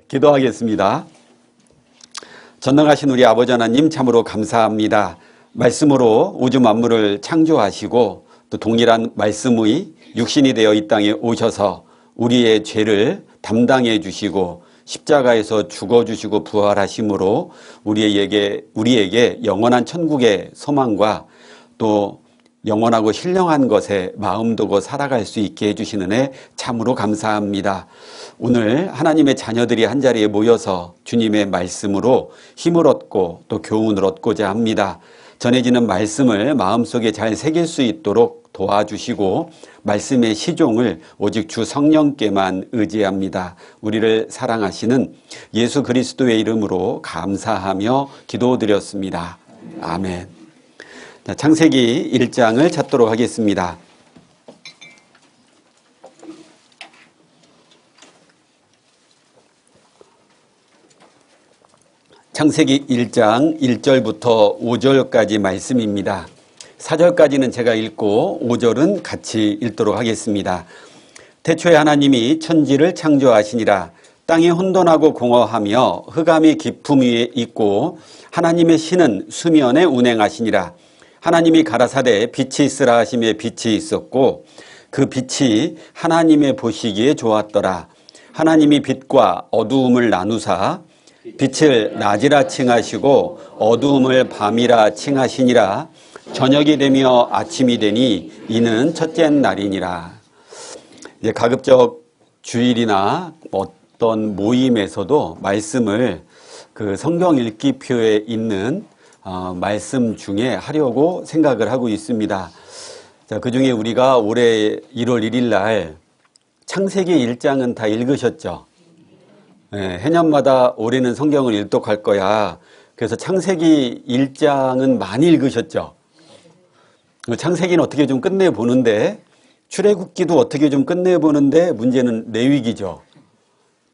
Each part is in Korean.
기도하겠습니다. 전능하신 우리 아버지 하나님 참으로 감사합니다. 말씀으로 우주 만물을 창조하시고 또 동일한 말씀의 육신이 되어 이 땅에 오셔서 우리의 죄를 담당해 주시고 십자가에서 죽어주시고 부활하심으로 우리에게 영원한 천국의 소망과 또 영원하고 신령한 것에 마음 두고 살아갈 수 있게 해주시는 애 참으로 감사합니다. 오늘 하나님의 자녀들이 한자리에 모여서 주님의 말씀으로 힘을 얻고 또 교훈을 얻고자 합니다. 전해지는 말씀을 마음속에 잘 새길 수 있도록 도와주시고 말씀의 시종을 오직 주 성령께만 의지합니다. 우리를 사랑하시는 예수 그리스도의 이름으로 감사하며 기도드렸습니다. 아멘. 창세기 1장을 찾도록 하겠습니다. 창세기 1장 1절부터 5절까지 말씀입니다. 4절까지는 제가 읽고 5절은 같이 읽도록 하겠습니다. 태초에 하나님이 천지를 창조하시니라. 땅이 혼돈하고 공허하며 흑암이 깊음 위에 있고 하나님의 신은 수면에 운행하시니라. 하나님이 가라사대 빛이 있으라 하시며 빛이 있었고 그 빛이 하나님의 보시기에 좋았더라. 하나님이 빛과 어두움을 나누사 빛을 낮이라 칭하시고 어두움을 밤이라 칭하시니라. 저녁이 되며 아침이 되니 이는 첫째 날이니라. 가급적 주일이나 어떤 모임에서도 말씀을 그 성경 읽기표에 있는 말씀 중에 하려고 생각을 하고 있습니다. 자, 그 중에 우리가 올해 1월 1일 날 창세기 1장은 다 읽으셨죠? 네, 해년마다 올해는 성경을 일독할 거야. 그래서 창세기 1장은 많이 읽으셨죠? 창세기는 어떻게 좀 끝내보는데 출애굽기도 어떻게 좀 끝내보는데 문제는 레위기죠.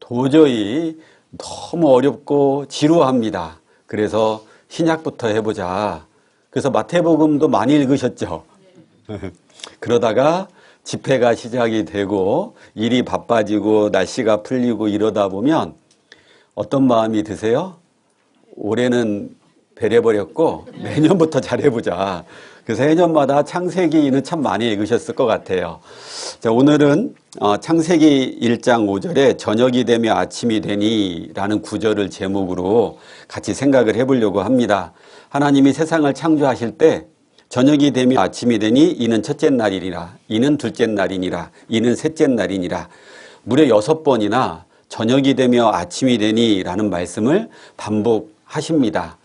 도저히 너무 어렵고 지루합니다. 그래서 신약부터 해보자. 그래서 마태복음도 많이 읽으셨죠. 그러다가 집회가 시작이 되고 일이 바빠지고 날씨가 풀리고 이러다 보면 어떤 마음이 드세요? 올해는 배려버렸고 내년부터 잘해보자. 그래서 해년마다 창세기는 참 많이 읽으셨을 것 같아요. 자, 오늘은 창세기 1장 5절에 저녁이 되며 아침이 되니 라는 구절을 제목으로 같이 생각을 해보려고 합니다. 하나님이 세상을 창조하실 때 저녁이 되며 아침이 되니 이는 첫째 날이니라, 이는 둘째 날이니라, 이는 셋째 날이니라. 무려 6번이나 저녁이 되며 아침이 되니 라는 말씀을 반복하십니다.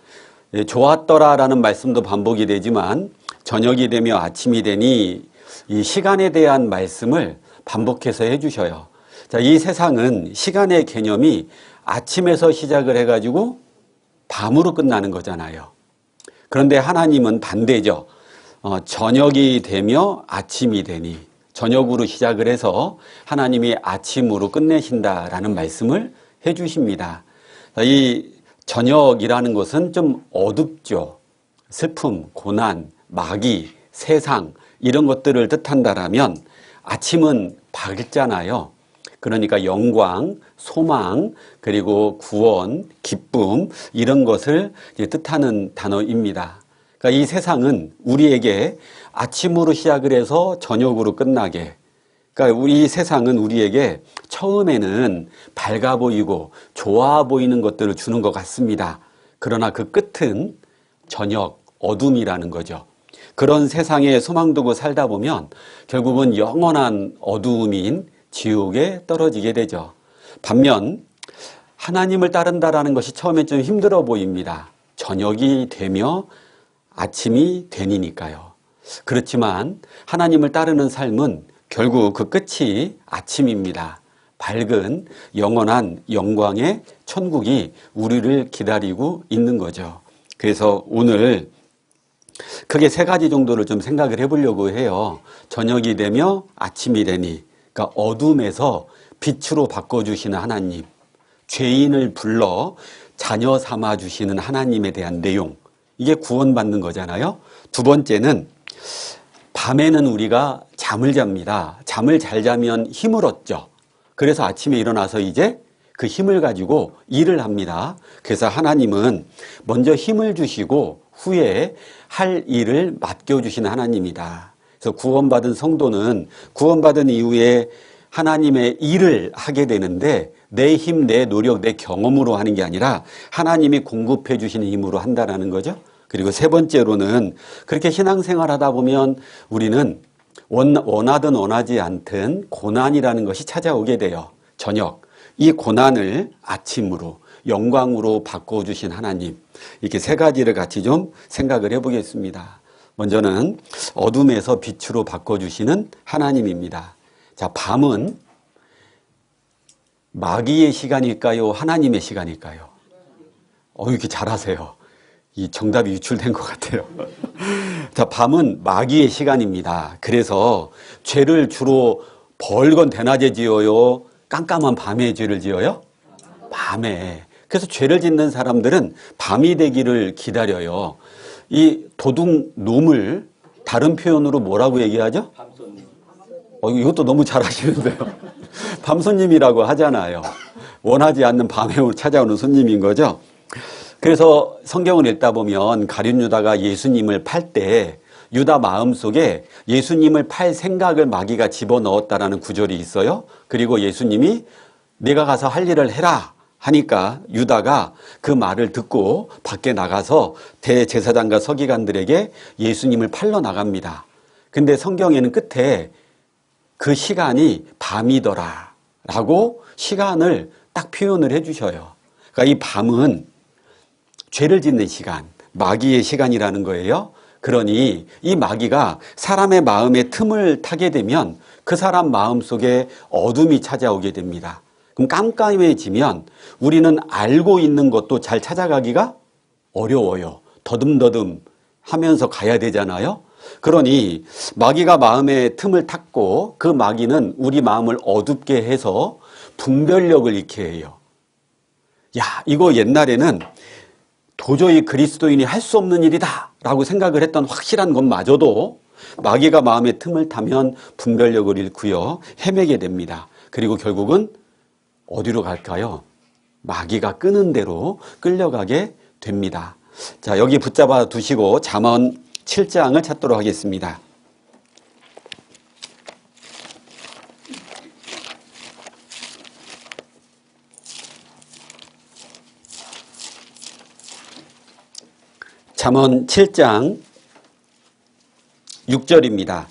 좋았더라 라는 말씀도 반복이 되지만 저녁이 되며 아침이 되니 이 시간에 대한 말씀을 반복해서 해주셔요. 자, 이 세상은 시간의 개념이 아침에서 시작을 해가지고 밤으로 끝나는 거잖아요. 그런데 하나님은 반대죠. 저녁이 되며 아침이 되니 저녁으로 시작을 해서 하나님이 아침으로 끝내신다라는 말씀을 해주십니다. 이 저녁이라는 것은 좀 어둡죠. 슬픔, 고난, 마귀, 세상 이런 것들을 뜻한다라면 아침은 밝잖아요. 그러니까 영광, 소망, 그리고 구원, 기쁨 이런 것을 뜻하는 단어입니다. 그러니까 이 세상은 우리에게 아침으로 시작을 해서 저녁으로 끝나게, 그러니까 우리 세상은 우리에게 처음에는 밝아 보이고 좋아 보이는 것들을 주는 것 같습니다. 그러나 그 끝은 저녁, 어둠이라는 거죠. 그런 세상에 소망 두고 살다 보면 결국은 영원한 어두움인 지옥에 떨어지게 되죠. 반면 하나님을 따른다라는 것이 처음엔 좀 힘들어 보입니다. 저녁이 되며 아침이 되니까요. 그렇지만 하나님을 따르는 삶은 결국 그 끝이 아침입니다. 밝은 영원한 영광의 천국이 우리를 기다리고 있는 거죠. 그래서 오늘 크게 3가지 정도를 좀 생각을 해보려고 해요. 저녁이 되며 아침이 되니, 그러니까 어둠에서 빛으로 바꿔주시는 하나님, 죄인을 불러 자녀 삼아주시는 하나님에 대한 내용, 이게 구원받는 거잖아요. 2번째는 밤에는 우리가 잠을 잡니다. 잠을 잘 자면 힘을 얻죠. 그래서 아침에 일어나서 이제 그 힘을 가지고 일을 합니다. 그래서 하나님은 먼저 힘을 주시고 후에 할 일을 맡겨주신 하나님이다. 그래서 구원받은 성도는 구원받은 이후에 하나님의 일을 하게 되는데 내 힘, 내 노력, 내 경험으로 하는 게 아니라 하나님이 공급해 주시는 힘으로 한다는 거죠. 그리고 세 번째로는 그렇게 신앙생활 하다 보면 우리는 원하든 원하지 않든 고난이라는 것이 찾아오게 돼요. 저녁. 이 고난을 아침으로 영광으로 바꿔주신 하나님. 이렇게 세 가지를 같이 좀 생각을 해보겠습니다. 먼저는 어둠에서 빛으로 바꿔주시는 하나님입니다. 자, 밤은 마귀의 시간일까요? 하나님의 시간일까요? 이렇게 잘하세요. 이 정답이 유출된 것 같아요. 자, 밤은 마귀의 시간입니다. 그래서 죄를 주로 벌건 대낮에 지어요? 깜깜한 밤에 죄를 지어요? 밤에. 그래서 죄를 짓는 사람들은 밤이 되기를 기다려요. 이 도둑놈을 다른 표현으로 뭐라고 얘기하죠? 이것도 너무 잘하시는데요. 밤손님이라고 하잖아요. 원하지 않는 밤에 찾아오는 손님인 거죠. 그래서 성경을 읽다 보면 가룟 유다가 예수님을 팔 때 유다 마음속에 예수님을 팔 생각을 마귀가 집어넣었다라는 구절이 있어요. 그리고 예수님이 내가 가서 할 일을 해라 하니까 유다가 그 말을 듣고 밖에 나가서 대제사장과 서기관들에게 예수님을 팔러 나갑니다. 근데 성경에는 끝에 그 시간이 밤이더라 라고 시간을 딱 표현을 해 주셔요. 그러니까 이 밤은 죄를 짓는 시간, 마귀의 시간이라는 거예요. 그러니 이 마귀가 사람의 마음에 틈을 타게 되면 그 사람 마음속에 어둠이 찾아오게 됩니다. 그럼 깜깜해지면 우리는 알고 있는 것도 잘 찾아가기가 어려워요. 더듬더듬 하면서 가야 되잖아요. 그러니 마귀가 마음에 틈을 탔고 그 마귀는 우리 마음을 어둡게 해서 분별력을 잃게 해요. 야, 이거 옛날에는 도저히 그리스도인이 할 수 없는 일이다 라고 생각을 했던 확실한 것마저도 마귀가 마음에 틈을 타면 분별력을 잃고요, 헤매게 됩니다. 그리고 결국은 어디로 갈까요? 마귀가 끄는 대로 끌려가게 됩니다. 자, 여기 붙잡아 두시고 잠언 7장을 찾도록 하겠습니다. 잠언 7장 6절입니다.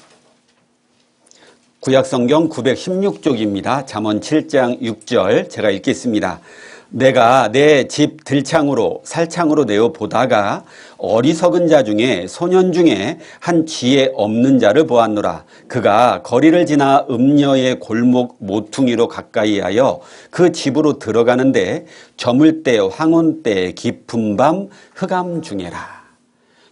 구약성경 916쪽입니다. 잠언 7장 6절 제가 읽겠습니다. 내가 내 집 들창으로 살창으로 내어 보다가 어리석은 자 중에 소년 중에 한 지혜 없는 자를 보았노라. 그가 거리를 지나 음녀의 골목 모퉁이로 가까이 하여 그 집으로 들어가는데 저물 때 황혼 때 깊은 밤 흑암 중에라.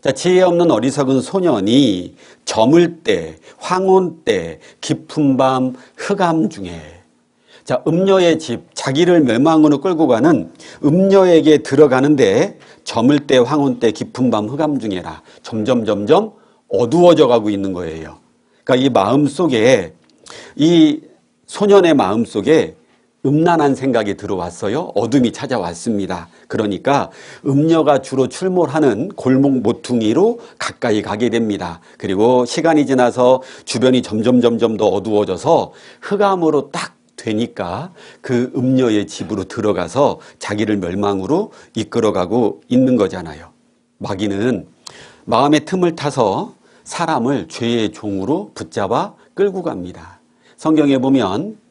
자, 지혜 없는 어리석은 소년이 저물 때, 황혼 때, 깊은 밤, 흑암 중에. 자, 음녀의 집, 자기를 멸망으로 끌고 가는 음녀에게 들어가는데 저물 때, 황혼 때, 깊은 밤, 흑암 중에라. 점점 어두워져 가고 있는 거예요. 그러니까 이 마음 속에, 이 소년의 마음 속에 음란한 생각이 들어왔어요. 어둠이 찾아왔습니다. 그러니까 음녀가 주로 출몰하는 골목 모퉁이로 가까이 가게 됩니다. 그리고 시간이 지나서 주변이 점점 더 어두워져서 흑암으로 딱 되니까 그 음녀의 집으로 들어가서 자기를 멸망으로 이끌어가고 있는 거잖아요. 마귀는 마음의 틈을 타서 사람을 죄의 종으로 붙잡아 끌고 갑니다. 성경에 보면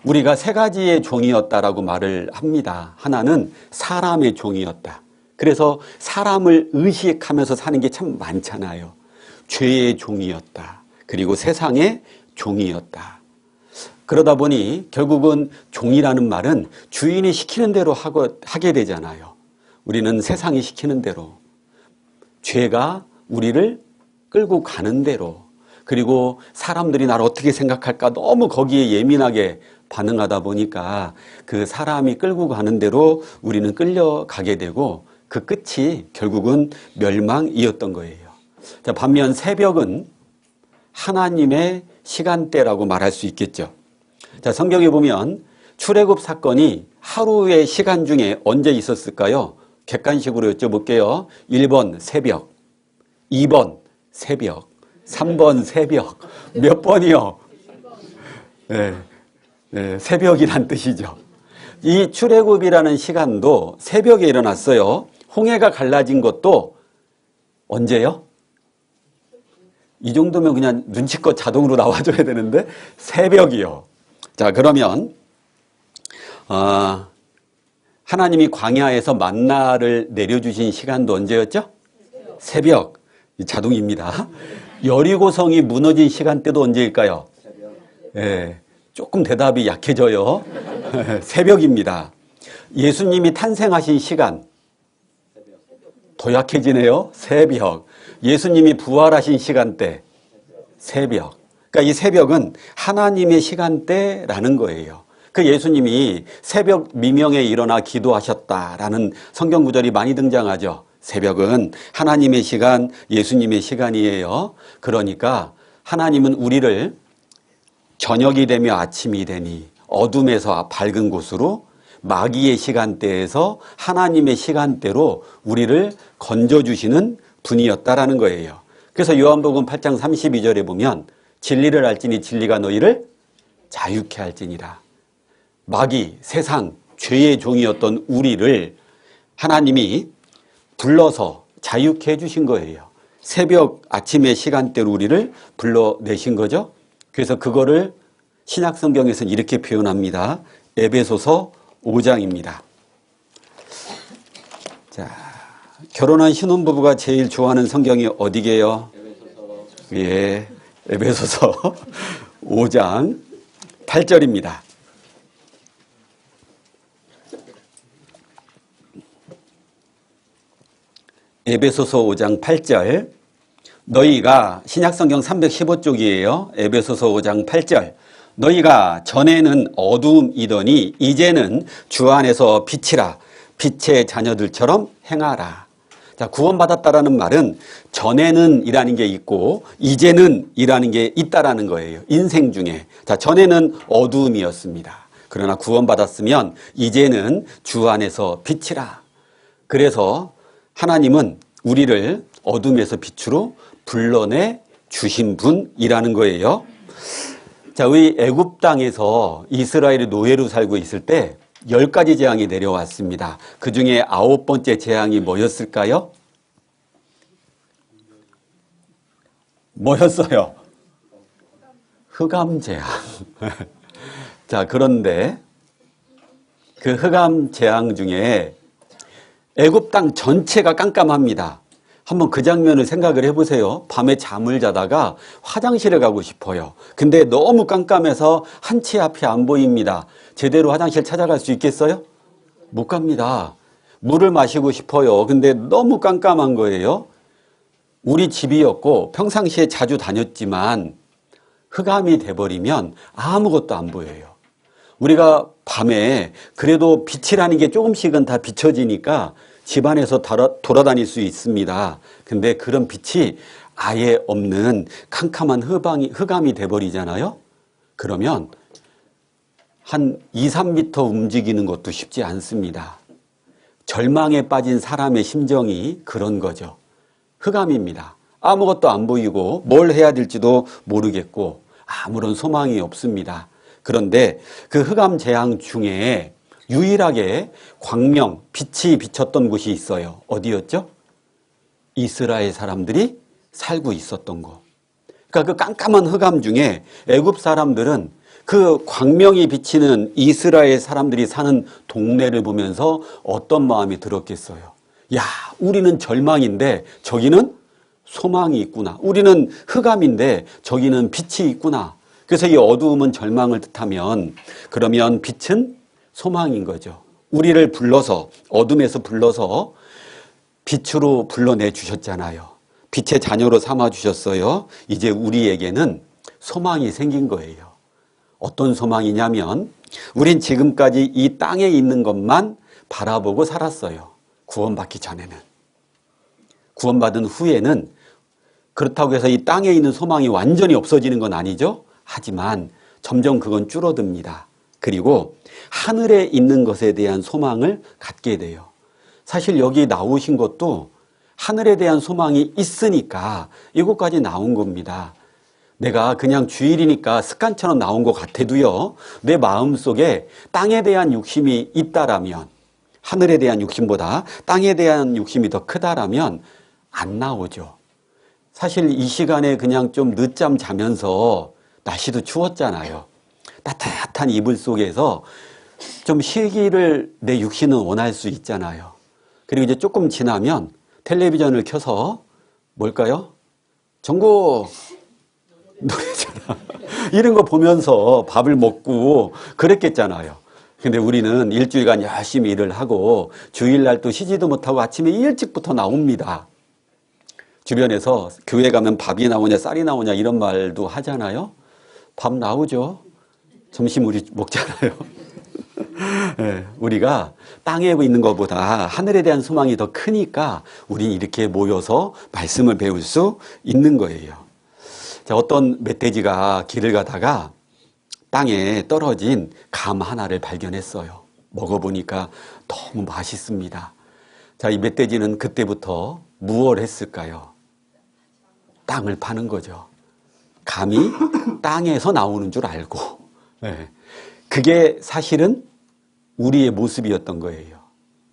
우리가 세 가지의 종이었다라고 말을 합니다. 하나는 사람의 종이었다. 그래서 사람을 의식하면서 사는 게 참 많잖아요. 죄의 종이었다. 그리고 세상의 종이었다. 그러다 보니 결국은 종이라는 말은 주인이 시키는 대로 하게 되잖아요. 우리는 세상이 시키는 대로, 죄가 우리를 끌고 가는 대로, 그리고 사람들이 나를 어떻게 생각할까 너무 거기에 예민하게 반응하다 보니까 그 사람이 끌고 가는 대로 우리는 끌려가게 되고 그 끝이 결국은 멸망이었던 거예요. 자, 반면 새벽은 하나님의 시간대라고 말할 수 있겠죠. 자, 성경에 보면 출애굽 사건이 하루의 시간 중에 언제 있었을까요? 객관식으로 여쭤볼게요. 1번 새벽, 2번 새벽, 3번 새벽. 몇 번이요? 네, 네, 새벽이란 뜻이죠. 이 출애굽이라는 시간도 새벽에 일어났어요. 홍해가 갈라진 것도 언제요? 이 정도면 그냥 눈치껏 자동으로 나와줘야 되는데 새벽이요. 자, 그러면 하나님이 광야에서 만나를 내려주신 시간도 언제였죠? 새벽. 자동입니다. 여리고성이 무너진 시간대도 언제일까요? 예, 조금 대답이 약해져요. 새벽입니다. 예수님이 탄생하신 시간 더 약해지네요. 새벽. 예수님이 부활하신 시간대 새벽. 그러니까 이 새벽은 하나님의 시간대라는 거예요. 그 예수님이 새벽 미명에 일어나 기도하셨다라는 성경 구절이 많이 등장하죠. 새벽은 하나님의 시간, 예수님의 시간이에요. 그러니까 하나님은 우리를 저녁이 되며 아침이 되니 어둠에서 밝은 곳으로 마귀의 시간대에서 하나님의 시간대로 우리를 건져주시는 분이었다라는 거예요. 그래서 요한복음 8장 32절에 보면 진리를 알지니 진리가 너희를 자유케 할지니라. 마귀, 세상, 죄의 종이었던 우리를 하나님이 불러서 자유케 해주신 거예요. 새벽 아침의 시간대로 우리를 불러내신 거죠. 그래서 그거를 신약성경에서는 이렇게 표현합니다. 에베소서 5장입니다. 자, 결혼한 신혼부부가 제일 좋아하는 성경이 어디게요? 예, 에베소서 5장 8절입니다. 에베소서 5장 8절. 너희가 신약성경 315쪽이에요. 에베소서 5장 8절. 너희가 전에는 어두움이더니 이제는 주 안에서 빛이라. 빛의 자녀들처럼 행하라. 자, 구원받았다라는 말은 전에는 이라는 게 있고 이제는 이라는 게 있다라는 거예요. 인생 중에. 자, 전에는 어두움이었습니다. 그러나 구원받았으면 이제는 주 안에서 빛이라. 그래서 하나님은 우리를 어둠에서 빛으로 불러내 주신 분이라는 거예요. 자, 우리 애굽 땅에서 이스라엘이 노예로 살고 있을 때 10가지 재앙이 내려왔습니다. 그 중에 9번째 재앙이 뭐였을까요? 뭐였어요? 흑암 재앙. 자, 그런데 그 흑암 재앙 중에 애굽 땅 전체가 깜깜합니다. 한번 그 장면을 생각을 해보세요. 밤에 잠을 자다가 화장실에 가고 싶어요. 근데 너무 깜깜해서 한 치 앞이 안 보입니다. 제대로 화장실 찾아갈 수 있겠어요? 못 갑니다. 물을 마시고 싶어요. 근데 너무 깜깜한 거예요. 우리 집이었고 평상시에 자주 다녔지만 흑암이 돼버리면 아무것도 안 보여요. 우리가 밤에 그래도 빛이라는 게 조금씩은 다 비춰지니까 집안에서 돌아다닐 수 있습니다. 근데 그런 빛이 아예 없는 캄캄한 흑암이 돼버리잖아요. 그러면 한 2, 3m 움직이는 것도 쉽지 않습니다. 절망에 빠진 사람의 심정이 그런 거죠. 흑암입니다. 아무것도 안 보이고 뭘 해야 될지도 모르겠고 아무런 소망이 없습니다. 그런데 그 흑암 재앙 중에 유일하게 광명, 빛이 비쳤던 곳이 있어요. 어디였죠? 이스라엘 사람들이 살고 있었던 곳. 그러니까 그 깜깜한 흑암 중에 애굽 사람들은 그 광명이 비치는 이스라엘 사람들이 사는 동네를 보면서 어떤 마음이 들었겠어요? 야, 우리는 절망인데 저기는 소망이 있구나. 우리는 흑암인데 저기는 빛이 있구나. 그래서 이 어두움은 절망을 뜻하면 그러면 빛은 소망인 거죠. 우리를 불러서 어둠에서 불러서 빛으로 불러내 주셨잖아요. 빛의 자녀로 삼아 주셨어요. 이제 우리에게는 소망이 생긴 거예요. 어떤 소망이냐면 우린 지금까지 이 땅에 있는 것만 바라보고 살았어요. 구원받기 전에는. 구원받은 후에는 그렇다고 해서 이 땅에 있는 소망이 완전히 없어지는 건 아니죠. 하지만 점점 그건 줄어듭니다. 그리고 하늘에 있는 것에 대한 소망을 갖게 돼요. 사실 여기 나오신 것도 하늘에 대한 소망이 있으니까 이곳까지 나온 겁니다. 내가 그냥 주일이니까 습관처럼 나온 것 같아도요, 내 마음속에 땅에 대한 욕심이 있다라면, 하늘에 대한 욕심보다 땅에 대한 욕심이 더 크다라면 안 나오죠. 사실 이 시간에 그냥 좀 늦잠 자면서 날씨도 추웠잖아요. 따뜻한 이불 속에서 좀 쉬기를 내 육신은 원할 수 있잖아요. 그리고 이제 조금 지나면 텔레비전을 켜서 뭘까요? 전국 노래잖아. 이런 거 보면서 밥을 먹고 그랬겠잖아요. 근데 우리는 일주일간 열심히 일을 하고 주일날 또 쉬지도 못하고 아침에 일찍부터 나옵니다. 주변에서 교회 가면 밥이 나오냐 쌀이 나오냐 이런 말도 하잖아요. 밥 나오죠. 점심 우리 먹잖아요. 네, 우리가 땅에 있는 것보다 하늘에 대한 소망이 더 크니까 우린 이렇게 모여서 말씀을 배울 수 있는 거예요. 자, 어떤 멧돼지가 길을 가다가 땅에 떨어진 감 하나를 발견했어요. 먹어보니까 너무 맛있습니다. 자, 이 멧돼지는 그때부터 무엇을 했을까요? 땅을 파는 거죠. 감이 땅에서 나오는 줄 알고. 네. 그게 사실은 우리의 모습이었던 거예요.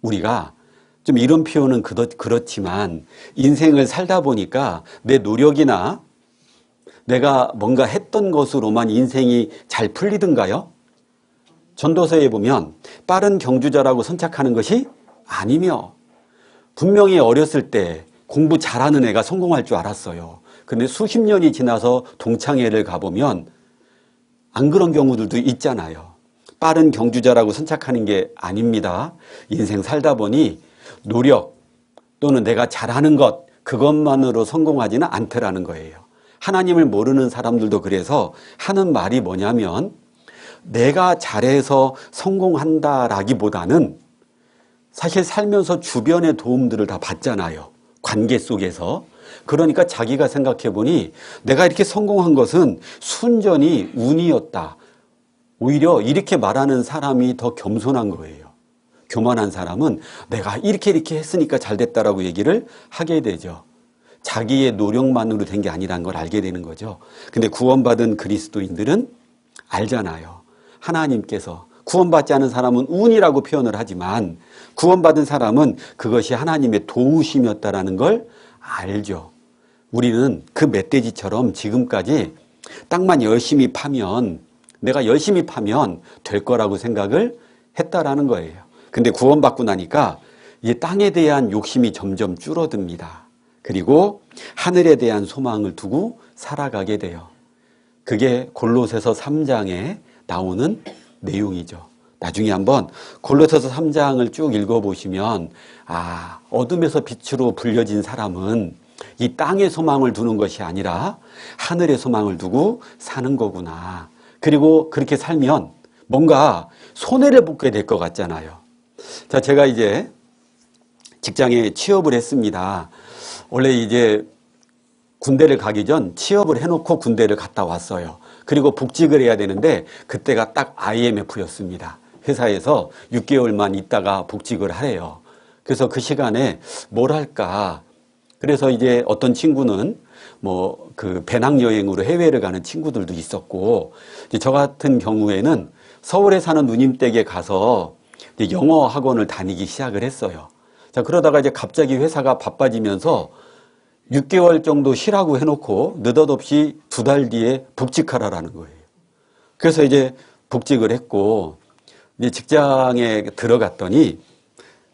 우리가 좀 이런 표현은 그렇지만 인생을 살다 보니까 내 노력이나 내가 뭔가 했던 것으로만 인생이 잘 풀리던가요? 전도서에 보면 빠른 경주자라고 선착하는 것이 아니며, 분명히 어렸을 때 공부 잘하는 애가 성공할 줄 알았어요. 근데 수십 년이 지나서 동창회를 가보면 안 그런 경우들도 있잖아요. 빠른 경주자라고 선착하는 게 아닙니다. 인생 살다 보니 노력 또는 내가 잘하는 것, 그것만으로 성공하지는 않더라는 거예요. 하나님을 모르는 사람들도 그래서 하는 말이 뭐냐면, 내가 잘해서 성공한다라기보다는 사실 살면서 주변의 도움들을 다 받잖아요. 관계 속에서. 그러니까 자기가 생각해 보니 내가 이렇게 성공한 것은 순전히 운이었다. 오히려 이렇게 말하는 사람이 더 겸손한 거예요. 교만한 사람은 내가 이렇게 했으니까 잘 됐다라고 얘기를 하게 되죠. 자기의 노력만으로 된 게 아니라는 걸 알게 되는 거죠. 근데 구원받은 그리스도인들은 알잖아요. 하나님께서, 구원받지 않은 사람은 운이라고 표현을 하지만 구원받은 사람은 그것이 하나님의 도우심이었다라는 걸 알죠. 우리는 그 멧돼지처럼 지금까지 땅만 열심히 파면, 내가 열심히 파면 될 거라고 생각을 했다라는 거예요. 근데 구원받고 나니까 이 땅에 대한 욕심이 점점 줄어듭니다. 그리고 하늘에 대한 소망을 두고 살아가게 돼요. 그게 골로새서 3장에 나오는 내용이죠. 나중에 한번 골로새서 3장을 쭉 읽어보시면, 아, 어둠에서 빛으로 불려진 사람은 이 땅의 소망을 두는 것이 아니라 하늘의 소망을 두고 사는 거구나. 그리고 그렇게 살면 뭔가 손해를 보게 될 것 같잖아요. 자, 제가 이제 직장에 취업을 했습니다. 원래 이제 군대를 가기 전 취업을 해놓고 군대를 갔다 왔어요. 그리고 복직을 해야 되는데 그때가 딱 IMF였습니다. 회사에서 6개월만 있다가 복직을 하래요. 그래서 그 시간에 뭘 할까. 그래서 이제 어떤 친구는 뭐 그 배낭여행으로 해외를 가는 친구들도 있었고, 이제 저 같은 경우에는 서울에 사는 누님 댁에 가서 이제 영어 학원을 다니기 시작을 했어요. 자, 그러다가 이제 갑자기 회사가 바빠지면서 6개월 정도 쉬라고 해놓고 느닷없이 2달 뒤에 복직하라라는 거예요. 그래서 이제 복직을 했고, 이제 직장에 들어갔더니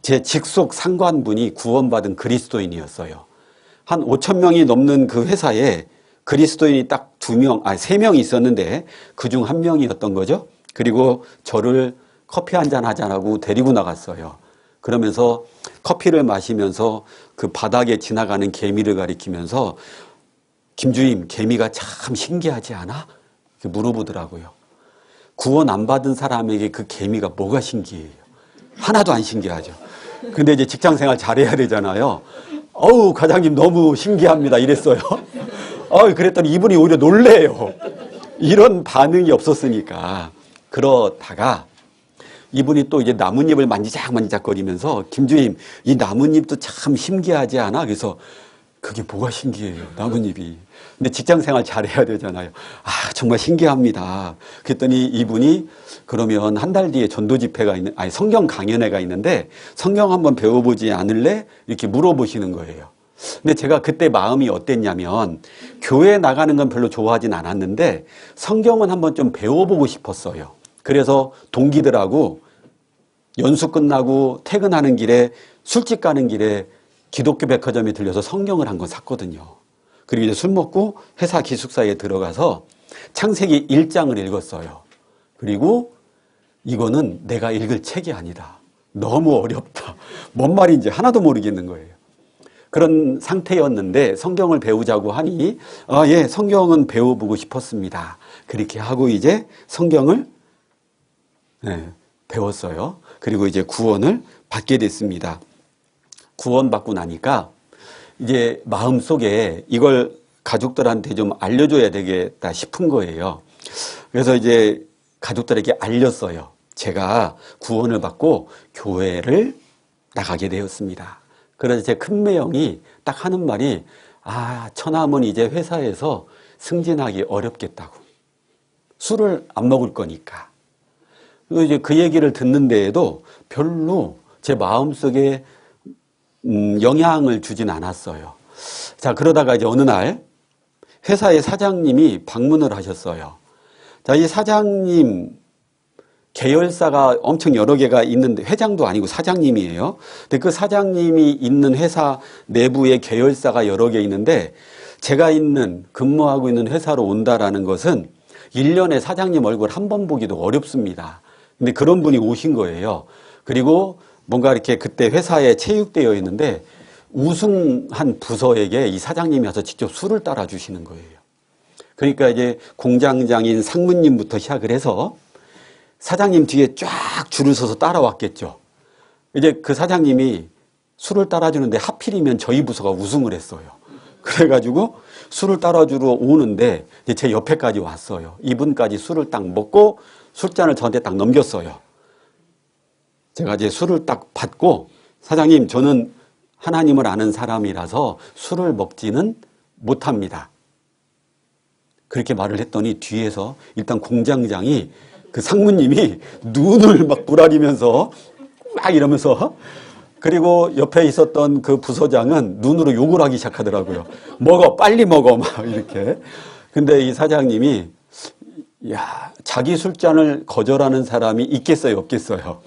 제 직속 상관분이 구원받은 그리스도인이었어요. 한 5천 명이 넘는 그 회사에 그리스도인이 딱 3명이 있었는데 그중 1명이었던 거죠. 그리고 저를 커피 한잔 하자라고 데리고 나갔어요. 그러면서 커피를 마시면서 그 바닥에 지나가는 개미를 가리키면서, 김주임, 개미가 참 신기하지 않아? 이렇게 물어보더라고요. 구원 안 받은 사람에게 그 개미가 뭐가 신기해요? 하나도 안 신기하죠. 근데 이제 직장 생활 잘해야 되잖아요. 어우, 과장님 너무 신기합니다. 이랬어요. 그랬더니 이분이 오히려 놀래요. 이런 반응이 없었으니까. 그러다가 이분이 또 이제 나뭇잎을 만지작거리면서 김주임, 이 나뭇잎도 참 신기하지 않아? 그래서 그게 뭐가 신기해요, 나뭇잎이. 근데 직장 생활 잘해야 되잖아요. 아, 정말 신기합니다. 그랬더니 이분이 그러면 한 달 뒤에 전도 집회가 성경 강연회가 있는데 성경 한번 배워보지 않을래? 이렇게 물어보시는 거예요. 근데 제가 그때 마음이 어땠냐면 교회 나가는 건 별로 좋아하진 않았는데 성경은 한번 좀 배워보고 싶었어요. 그래서 동기들하고 연수 끝나고 퇴근하는 길에 술집 가는 길에 기독교 백화점에 들려서 성경을 한 권 샀거든요. 그리고 이제 술 먹고 회사 기숙사에 들어가서 창세기 1장을 읽었어요. 그리고 이거는 내가 읽을 책이 아니다. 너무 어렵다. 뭔 말인지 하나도 모르겠는 거예요. 그런 상태였는데 성경을 배우자고 하니 예, 성경은 배워보고 싶었습니다. 그렇게 하고 이제 성경을 배웠어요. 그리고 이제 구원을 받게 됐습니다. 구원받고 나니까 이제 마음속에 이걸 가족들한테 좀 알려줘야 되겠다 싶은 거예요. 그래서 이제 가족들에게 알렸어요. 제가 구원을 받고 교회를 나가게 되었습니다. 그래서 제 큰매형이 딱 하는 말이 처남은 이제 회사에서 승진하기 어렵겠다고. 술을 안 먹을 거니까. 그리고 이제 그 얘기를 듣는 데에도 별로 제 마음속에 영향을 주진 않았어요. 자, 그러다가 이제 어느 날 회사의 사장님이 방문을 하셨어요. 자, 이 사장님 계열사가 엄청 여러 개가 있는데 회장도 아니고 사장님이에요. 근데 그 사장님이 있는 회사 내부에 계열사가 여러 개 있는데 제가 근무하고 있는 회사로 온다라는 것은 1년에 사장님 얼굴 한 번 보기도 어렵습니다. 근데 그런 분이 오신 거예요. 그리고 뭔가 이렇게 그때 회사에 체육되어 있는데 우승한 부서에게 이 사장님이 와서 직접 술을 따라 주시는 거예요. 그러니까 이제 공장장인 상무님부터 시작을 해서 사장님 뒤에 쫙 줄을 서서 따라왔겠죠. 이제 그 사장님이 술을 따라주는데 하필이면 저희 부서가 우승을 했어요. 그래가지고 술을 따라주러 오는데 이제 제 옆에까지 왔어요. 이분까지 술을 딱 먹고 술잔을 저한테 딱 넘겼어요. 제가 이제 술을 딱 받고 사장님, 저는 하나님을 아는 사람이라서 술을 먹지는 못합니다. 그렇게 말을 했더니 뒤에서 일단 공장장이 그 상무님이 눈을 막 부라리면서 막 이러면서 그리고 옆에 있었던 그 부서장은 눈으로 욕을 하기 시작하더라고요. 먹어, 빨리 먹어, 막 이렇게. 근데 이 사장님이 자기 술잔을 거절하는 사람이 있겠어요, 없겠어요?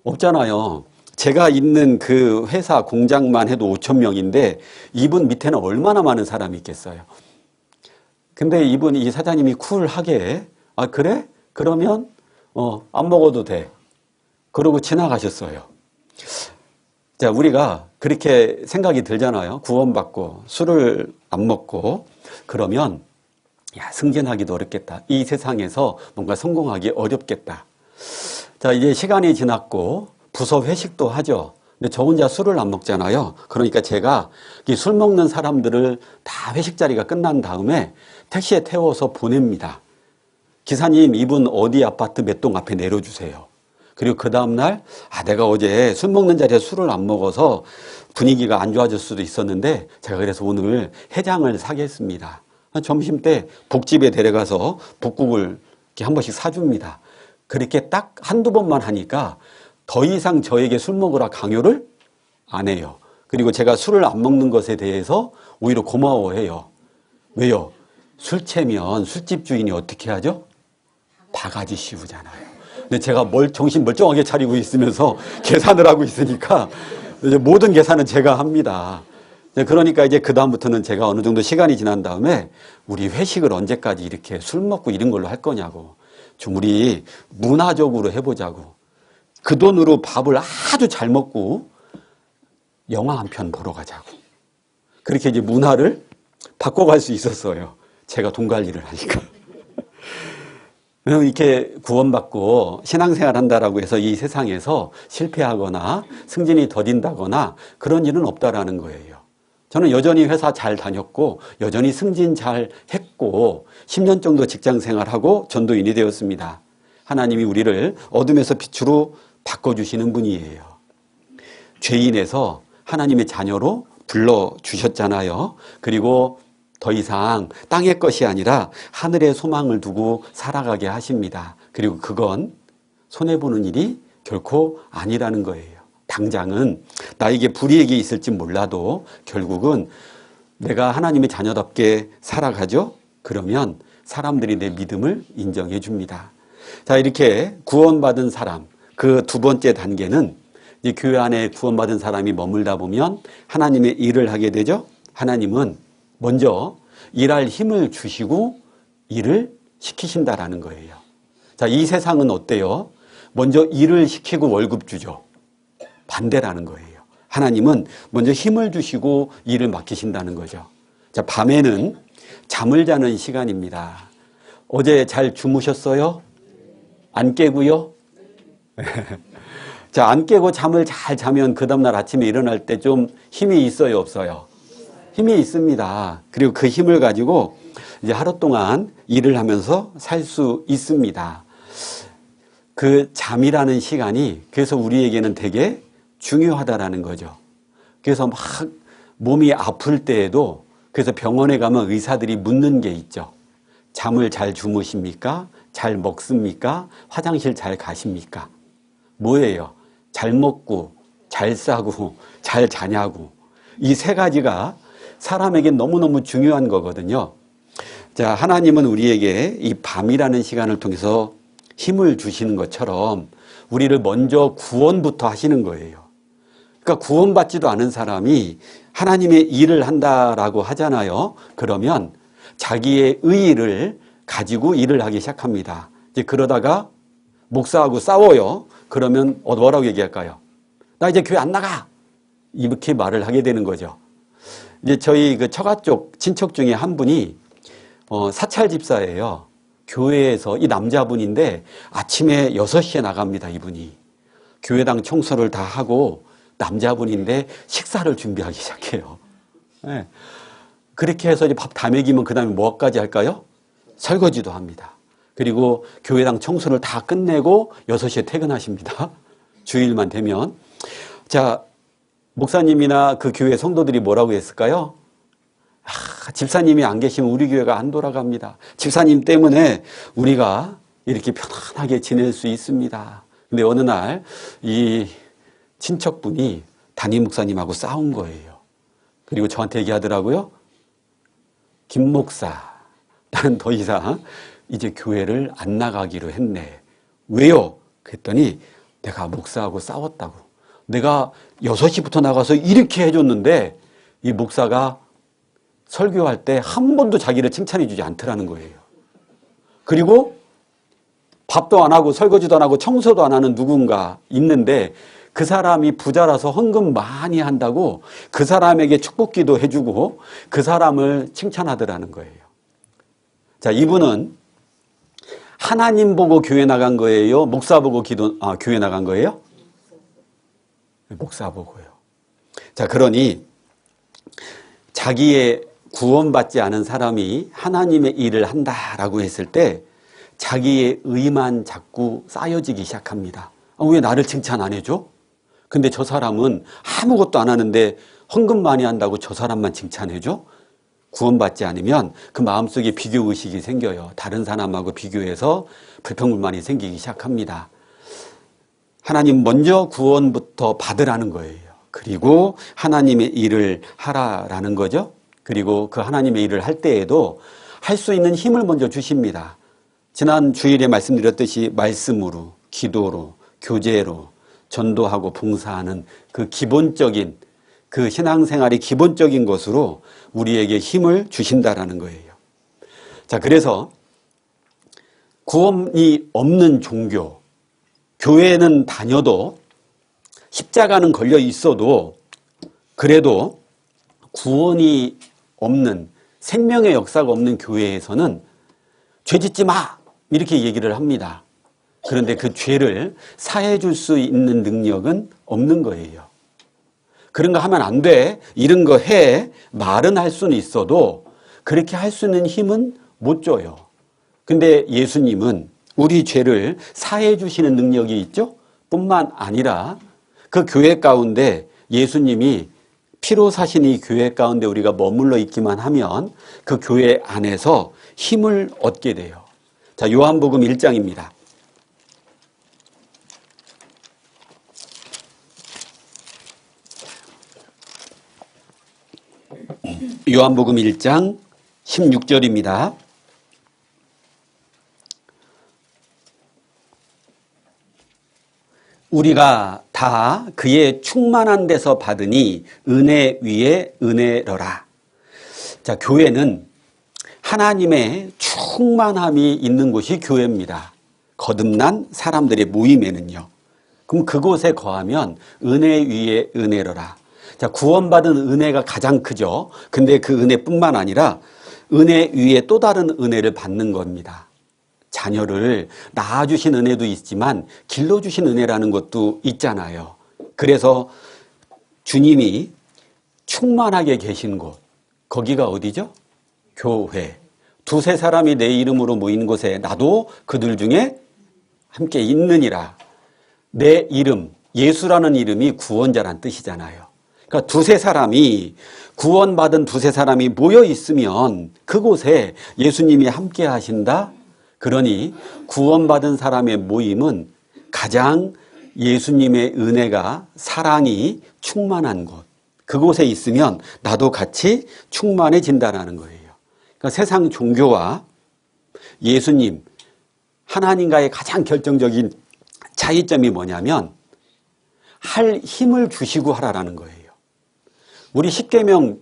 없잖아요. 제가 있는 그 회사 공장만 해도 5,000명인데 이분 밑에는 얼마나 많은 사람이 있겠어요. 근데 이 사장님이 쿨하게 그래? 그러면 안 먹어도 돼. 그러고 지나가셨어요. 자, 우리가 그렇게 생각이 들잖아요. 구원받고 술을 안 먹고 그러면 승진하기도 어렵겠다. 이 세상에서 뭔가 성공하기 어렵겠다. 자, 이제 시간이 지났고 부서 회식도 하죠. 근데 저 혼자 술을 안 먹잖아요. 그러니까 제가 이 술 먹는 사람들을 다 회식 자리가 끝난 다음에 택시에 태워서 보냅니다. 기사님, 이분 어디 아파트 몇 동 앞에 내려주세요. 그리고 그 다음날 내가 어제 술 먹는 자리에 술을 안 먹어서 분위기가 안 좋아질 수도 있었는데 제가 그래서 오늘 해장을 사겠습니다. 점심때 북집에 데려가서 북국을 이렇게 한 번씩 사줍니다. 그렇게 딱 한두 번만 하니까 더 이상 저에게 술 먹으라 강요를 안 해요. 그리고 제가 술을 안 먹는 것에 대해서 오히려 고마워해요. 왜요? 술 취하면 술집 주인이 어떻게 하죠? 바가지 씌우잖아요. 근데 제가 정신 멀쩡하게 차리고 있으면서 계산을 하고 있으니까 이제 모든 계산은 제가 합니다. 그러니까 이제 그다음부터는 제가 어느 정도 시간이 지난 다음에 우리 회식을 언제까지 이렇게 술 먹고 이런 걸로 할 거냐고. 좀 우리 문화적으로 해보자고. 그 돈으로 밥을 아주 잘 먹고 영화 한 편 보러 가자고. 그렇게 이제 문화를 바꿔갈 수 있었어요. 제가 돈 관리를 하니까. 이렇게 구원받고 신앙생활 한다라고 해서 이 세상에서 실패하거나 승진이 더딘다거나 그런 일은 없다라는 거예요. 저는 여전히 회사 잘 다녔고 여전히 승진 잘 했고 10년 정도 직장 생활하고 전도인이 되었습니다. 하나님이 우리를 어둠에서 빛으로 바꿔주시는 분이에요. 죄인에서 하나님의 자녀로 불러주셨잖아요. 그리고 더 이상 땅의 것이 아니라 하늘의 소망을 두고 살아가게 하십니다. 그리고 그건 손해보는 일이 결코 아니라는 거예요. 당장은 나에게 불이익이 있을지 몰라도 결국은 내가 하나님의 자녀답게 살아가죠? 그러면 사람들이 내 믿음을 인정해 줍니다. 자, 이렇게 구원받은 사람, 그 두 번째 단계는 이제 교회 안에 구원받은 사람이 머물다 보면 하나님의 일을 하게 되죠. 하나님은 먼저 일할 힘을 주시고 일을 시키신다라는 거예요. 자, 이 세상은 어때요? 먼저 일을 시키고 월급 주죠. 반대라는 거예요. 하나님은 먼저 힘을 주시고 일을 맡기신다는 거죠. 자, 밤에는 잠을 자는 시간입니다. 어제 잘 주무셨어요? 안 깨고요? 자, 안 깨고 잠을 잘 자면 그 다음날 아침에 일어날 때 좀 힘이 있어요, 없어요? 힘이 있습니다. 그리고 그 힘을 가지고 이제 하루 동안 일을 하면서 살 수 있습니다. 그 잠이라는 시간이 그래서 우리에게는 되게 중요하다라는 거죠. 그래서 막 몸이 아플 때에도 그래서 병원에 가면 의사들이 묻는 게 있죠. 잠을 잘 주무십니까? 잘 먹습니까? 화장실 잘 가십니까? 뭐예요? 잘 먹고 잘 싸고 잘 자냐고. 이 세 가지가 사람에게 너무너무 중요한 거거든요. 자, 하나님은 우리에게 이 밤이라는 시간을 통해서 힘을 주시는 것처럼 우리를 먼저 구원부터 하시는 거예요. 그러니까 구원받지도 않은 사람이 하나님의 일을 한다라고 하잖아요. 그러면 자기의 의의를 가지고 일을 하기 시작합니다. 이제 그러다가 목사하고 싸워요. 그러면 뭐라고 얘기할까요? 나 이제 교회 안 나가! 이렇게 말을 하게 되는 거죠. 이제 저희 그 처가 쪽 친척 중에 한 분이 사찰 집사예요. 교회에서 이 남자분인데 아침에 6시에 나갑니다. 이분이. 교회당 청소를 다 하고 남자분인데 식사를 준비하기 시작해요. 네. 그렇게 해서 이제 밥 다 먹이면 그 다음에 뭐까지 할까요? 설거지도 합니다. 그리고 교회당 청소를 다 끝내고 6시에 퇴근하십니다. 주일만 되면. 자, 목사님이나 그 교회 성도들이 뭐라고 했을까요? 집사님이 안 계시면 우리 교회가 안 돌아갑니다. 집사님 때문에 우리가 이렇게 편안하게 지낼 수 있습니다. 근데 어느 날 이 친척분이 담임 목사님하고 싸운 거예요. 그리고 저한테 얘기하더라고요. 김 목사, 나는 더 이상 이제 교회를 안 나가기로 했네. 왜요? 그랬더니 내가 목사하고 싸웠다고. 내가 6시부터 나가서 이렇게 해줬는데 이 목사가 설교할 때 한 번도 자기를 칭찬해 주지 않더라는 거예요. 그리고 밥도 안 하고 설거지도 안 하고 청소도 안 하는 누군가 있는데 그 사람이 부자라서 헌금 많이 한다고 그 사람에게 축복기도 해주고 그 사람을 칭찬하더라는 거예요. 자, 이분은 하나님 보고 교회 나간 거예요? 목사 보고 교회 나간 거예요? 목사 보고요. 자, 그러니 자기의 구원받지 않은 사람이 하나님의 일을 한다라고 했을 때 자기의 의만 자꾸 쌓여지기 시작합니다. 왜 나를 칭찬 안 해줘? 근데 저 사람은 아무것도 안 하는데 헌금 많이 한다고 저 사람만 칭찬해줘? 구원받지 않으면 그 마음속에 비교의식이 생겨요. 다른 사람하고 비교해서 불평불만이 생기기 시작합니다. 하나님 먼저 구원부터 받으라는 거예요. 그리고 하나님의 일을 하라라는 거죠. 그리고 그 하나님의 일을 할 때에도 할 수 있는 힘을 먼저 주십니다. 지난 주일에 말씀드렸듯이 말씀으로, 기도로, 교제로, 전도하고 봉사하는 그 기본적인 그 신앙생활의 기본적인 것으로 우리에게 힘을 주신다라는 거예요. 자, 그래서 구원이 없는 종교, 교회는 다녀도 십자가는 걸려 있어도 그래도 구원이 없는 생명의 역사가 없는 교회에서는 죄 짓지 마! 이렇게 얘기를 합니다. 그런데 그 죄를 사해 줄 수 있는 능력은 없는 거예요. 그런 거 하면 안 돼. 이런 거 해. 말은 할 수는 있어도 그렇게 할 수 있는 힘은 못 줘요. 근데 예수님은 우리 죄를 사해 주시는 능력이 있죠. 뿐만 아니라 그 교회 가운데 예수님이 피로 사신 이 교회 가운데 우리가 머물러 있기만 하면 그 교회 안에서 힘을 얻게 돼요. 자, 요한복음 1장입니다. 요한복음 1장 16절입니다. 우리가 다 그의 충만한 데서 받으니 은혜 위에 은혜로라. 자, 교회는 하나님의 충만함이 있는 곳이 교회입니다. 거듭난 사람들의 모임에는요. 그럼 그곳에 거하면 은혜 위에 은혜로라. 자, 구원받은 은혜가 가장 크죠. 근데 그 은혜뿐만 아니라 은혜 위에 또 다른 은혜를 받는 겁니다. 자녀를 낳아주신 은혜도 있지만 길러주신 은혜라는 것도 있잖아요. 그래서 주님이 충만하게 계신 곳, 거기가 어디죠? 교회. 두세 사람이 내 이름으로 모이는 곳에 나도 그들 중에 함께 있느니라. 내 이름, 예수라는 이름이 구원자란 뜻이잖아요. 그러니까 두세 사람이, 구원받은 두세 사람이 모여 있으면 그곳에 예수님이 함께 하신다. 그러니 구원받은 사람의 모임은 가장 예수님의 은혜가, 사랑이 충만한 곳, 그곳에 있으면 나도 같이 충만해진다는 거예요. 그러니까 세상 종교와 예수님, 하나님과의 가장 결정적인 차이점이 뭐냐면 할 힘을 주시고 하라라는 거예요. 우리 십계명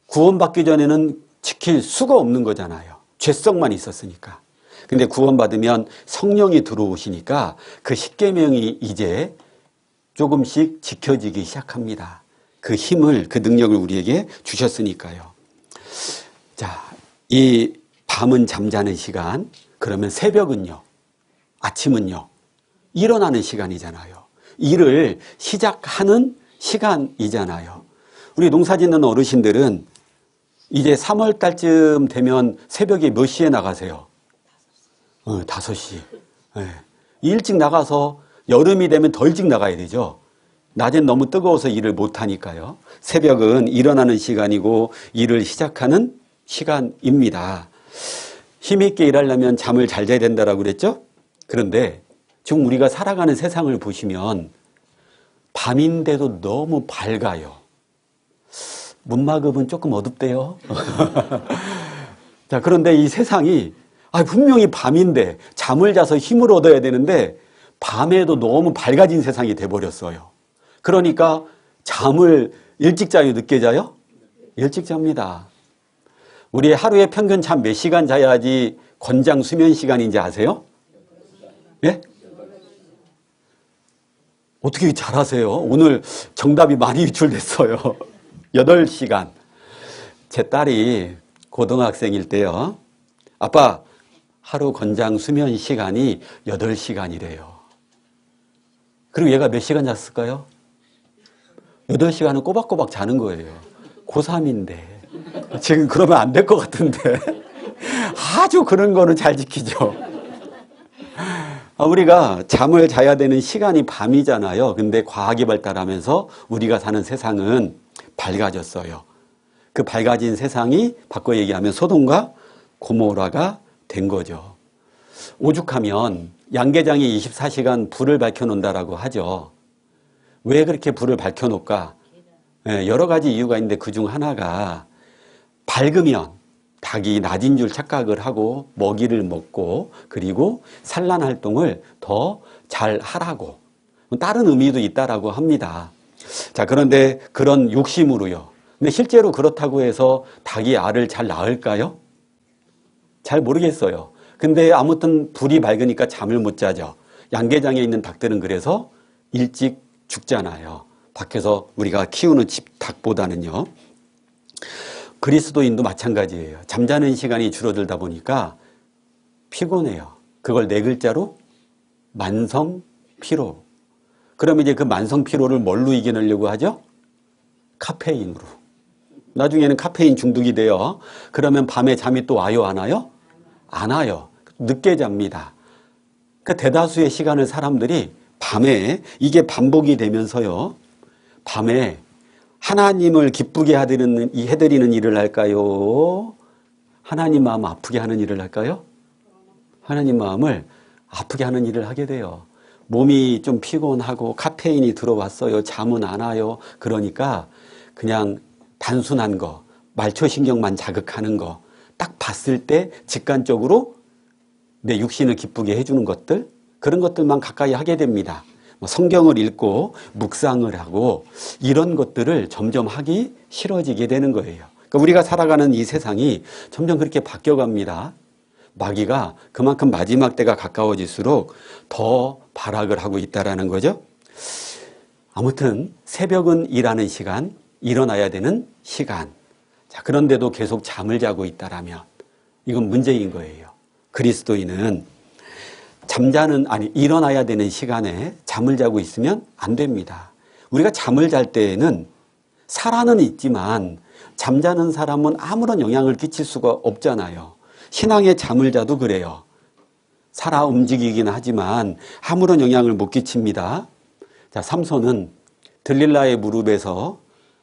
구원받기 전에는 지킬 수가 없는 거잖아요. 죄성만 있었으니까. 근데 구원받으면 성령이 들어오시니까 그 십계명이 이제 조금씩 지켜지기 시작합니다. 그 힘을, 그 능력을 우리에게 주셨으니까요. 자, 이 밤은 잠자는 시간, 그러면 새벽은요, 아침은요, 일어나는 시간이잖아요. 일을 시작하는 시간이잖아요. 우리 농사 짓는 어르신들은 이제 3월 달쯤 되면 새벽에 몇 시에 나가세요? 5시. 네. 일찍 나가서 여름이 되면 더 일찍 나가야 되죠. 낮엔 너무 뜨거워서 일을 못하니까요. 새벽은 일어나는 시간이고 일을 시작하는 시간입니다. 힘있게 일하려면 잠을 잘 자야 된다고 그랬죠? 그런데 지금 우리가 살아가는 세상을 보시면 밤인데도 너무 밝아요. 문마급은 조금 어둡대요. 자, 그런데 이 세상이 분명히 밤인데 잠을 자서 힘을 얻어야 되는데 밤에도 너무 밝아진 세상이 돼버렸어요. 그러니까 잠을 일찍 자요, 늦게 자요? 일찍 잡니다. 우리 하루에 평균 잠 몇 시간 자야지 권장 수면 시간인지 아세요? 예? 어떻게 잘 아세요? 오늘 정답이 많이 유출됐어요. 8시간. 제 딸이 고등학생일 때요. 아빠, 하루 권장 수면 시간이 8시간이래요. 그리고 얘가 몇 시간 잤을까요? 8시간은 꼬박꼬박 자는 거예요. 고3인데. 지금 그러면 안 될 것 같은데. 아주 그런 거는 잘 지키죠. 우리가 잠을 자야 되는 시간이 밤이잖아요. 근데 과학이 발달하면서 우리가 사는 세상은 밝아졌어요. 그 밝아진 세상이 바꿔 얘기하면 소돔과 고모라가 된 거죠. 오죽하면 양계장에 24시간 불을 밝혀놓는다라고 하죠. 왜 그렇게 불을 밝혀놓을까? 여러 가지 이유가 있는데 그중 하나가 밝으면 닭이 낮인 줄 착각을 하고 먹이를 먹고 그리고 산란 활동을 더 잘 하라고, 다른 의미도 있다라고 합니다. 자, 그런데 그런 욕심으로요. 근데 실제로 그렇다고 해서 닭이 알을 잘 낳을까요? 잘 모르겠어요. 근데 아무튼 불이 밝으니까 잠을 못 자죠. 양계장에 있는 닭들은 그래서 일찍 죽잖아요. 밖에서 우리가 키우는 집 닭보다는요. 그리스도인도 마찬가지예요. 잠자는 시간이 줄어들다 보니까 피곤해요. 그걸 4글자로 만성피로. 그러면 이제 그 만성피로를 뭘로 이겨내려고 하죠? 카페인으로. 나중에는 카페인 중독이 돼요. 그러면 밤에 잠이 또 와요, 안 와요? 안 와요. 늦게 잡니다. 그 대다수의 시간을 사람들이 밤에 이게 반복이 되면서요. 밤에 하나님을 기쁘게 해드리는 일을 할까요? 하나님 마음 아프게 하는 일을 할까요? 하나님 마음을 아프게 하는 일을 하게 돼요. 몸이 좀 피곤하고 카페인이 들어왔어요. 잠은 안 와요. 그러니까 그냥 단순한 거, 말초신경만 자극하는 거, 딱 봤을 때 직관적으로 내 육신을 기쁘게 해주는 것들, 그런 것들만 가까이 하게 됩니다. 성경을 읽고 묵상을 하고 이런 것들을 점점 하기 싫어지게 되는 거예요. 그러니까 우리가 살아가는 이 세상이 점점 그렇게 바뀌어갑니다. 마귀가 그만큼 마지막 때가 가까워질수록 더 발악을 하고 있다는 거죠. 아무튼 새벽은 일하는 시간, 일어나야 되는 시간. 자, 그런데도 계속 잠을 자고 있다라면 이건 문제인 거예요. 그리스도인은 일어나야 되는 시간에 잠을 자고 있으면 안 됩니다. 우리가 잠을 잘 때에는 살아는 있지만 잠자는 사람은 아무런 영향을 끼칠 수가 없잖아요. 신앙의 잠을 자도 그래요. 살아 움직이긴 하지만 아무런 영향을 못 끼칩니다. 자, 삼손은 들릴라의 무릎에서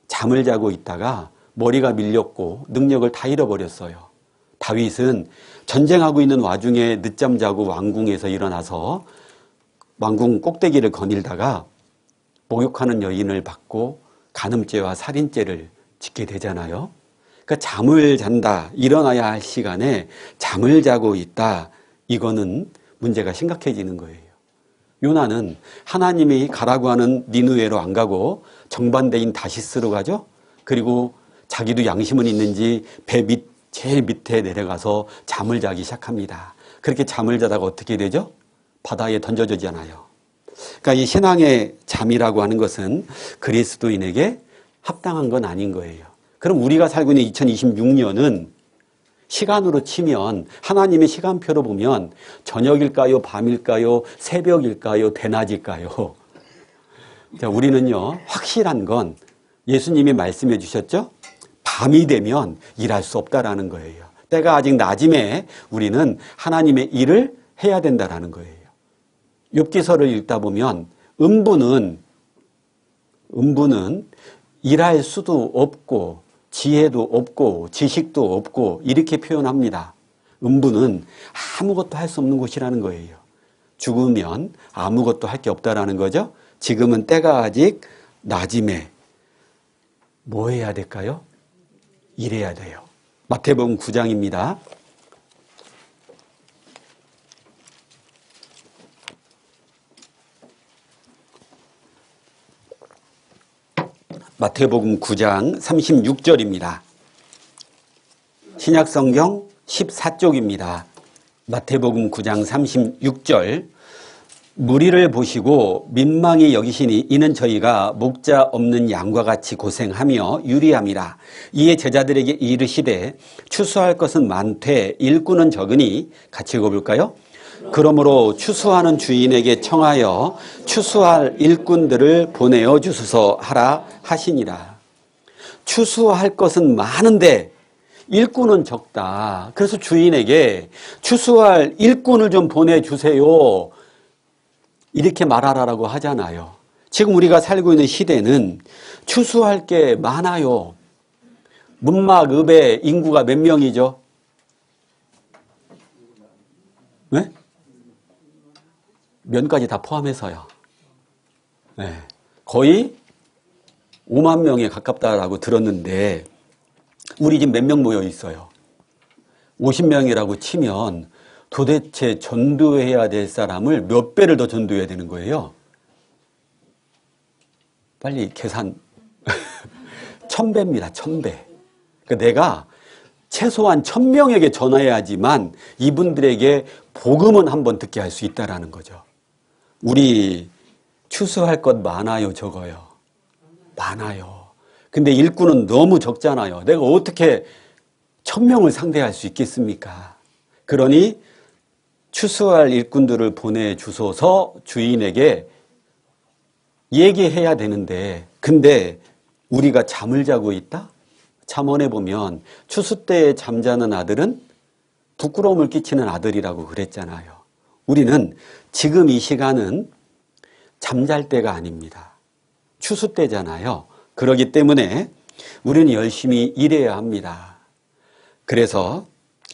잠을 자고 있다가 머리가 밀렸고 능력을 다 잃어버렸어요. 다윗은 전쟁하고 있는 와중에 늦잠 자고 왕궁에서 일어나서 왕궁 꼭대기를 거닐다가 목욕하는 여인을 받고 간음죄와 살인죄를 짓게 되잖아요. 그러니까 잠을 잔다, 일어나야 할 시간에 잠을 자고 있다. 이거는 문제가 심각해지는 거예요. 요나는 하나님이 가라고 하는 니느웨로 안 가고 정반대인 다시스로 가죠. 그리고 자기도 양심은 있는지 제일 밑에 내려가서 잠을 자기 시작합니다. 그렇게 잠을 자다가 어떻게 되죠? 바다에 던져지잖아요. 그러니까 이 신앙의 잠이라고 하는 것은 그리스도인에게 합당한 건 아닌 거예요. 그럼 우리가 살고 있는 2026년은 시간으로 치면 하나님의 시간표로 보면 저녁일까요? 밤일까요? 새벽일까요? 대낮일까요? 자, 우리는요, 확실한 건 예수님이 말씀해 주셨죠? 밤이 되면 일할 수 없다라는 거예요. 때가 아직 낮임에 우리는 하나님의 일을 해야 된다라는 거예요. 욥기서를 읽다 보면 음부는 일할 수도 없고 지혜도 없고 지식도 없고 이렇게 표현합니다. 음부는 아무것도 할 수 없는 곳이라는 거예요. 죽으면 아무것도 할 게 없다라는 거죠. 지금은 때가 아직 낮임에 뭐 해야 될까요? 일해야 돼요. 마태복음 9장입니다. 마태복음 9장 36절입니다. 신약성경 14쪽입니다. 마태복음 9장 36절. 무리를 보시고 민망히 여기시니 이는 저희가 목자 없는 양과 같이 고생하며 유리함이라. 이에 제자들에게 이르시되 추수할 것은 많되 일꾼은 적으니 같이 읽어볼까요? 그러므로 추수하는 주인에게 청하여 추수할 일꾼들을 보내어 주소서 하라 하시니라. 추수할 것은 많은데 일꾼은 적다. 그래서 주인에게 추수할 일꾼을 좀 보내주세요. 이렇게 말하라고 하잖아요. 지금 우리가 살고 있는 시대는 추수할 게 많아요. 문막읍의 인구가 몇 명이죠? 네? 면까지 다 포함해서요. 네. 거의 5만 명에 가깝다라고 들었는데 우리 집 몇 명 모여 있어요? 50명이라고 치면 도대체 전도해야 될 사람을 몇 배를 더 전도해야 되는 거예요? 빨리 계산. 1000배입니다. 1000배. 그러니까 내가 최소한 1000명에게 전화해야지만 이분들에게 복음은 한번 듣게 할 수 있다라는 거죠. 우리 추수할 것 많아요, 적어요? 많아요. 근데 일꾼은 너무 적잖아요. 내가 어떻게 1000명을 상대할 수 있겠습니까? 그러니 추수할 일꾼들을 보내주소서 주인에게 얘기해야 되는데, 근데 우리가 잠을 자고 있다? 잠언에 보면 추수 때에 잠자는 아들은 부끄러움을 끼치는 아들이라고 그랬잖아요. 우리는 지금 이 시간은 잠잘 때가 아닙니다. 추수 때잖아요. 그렇기 때문에 우리는 열심히 일해야 합니다. 그래서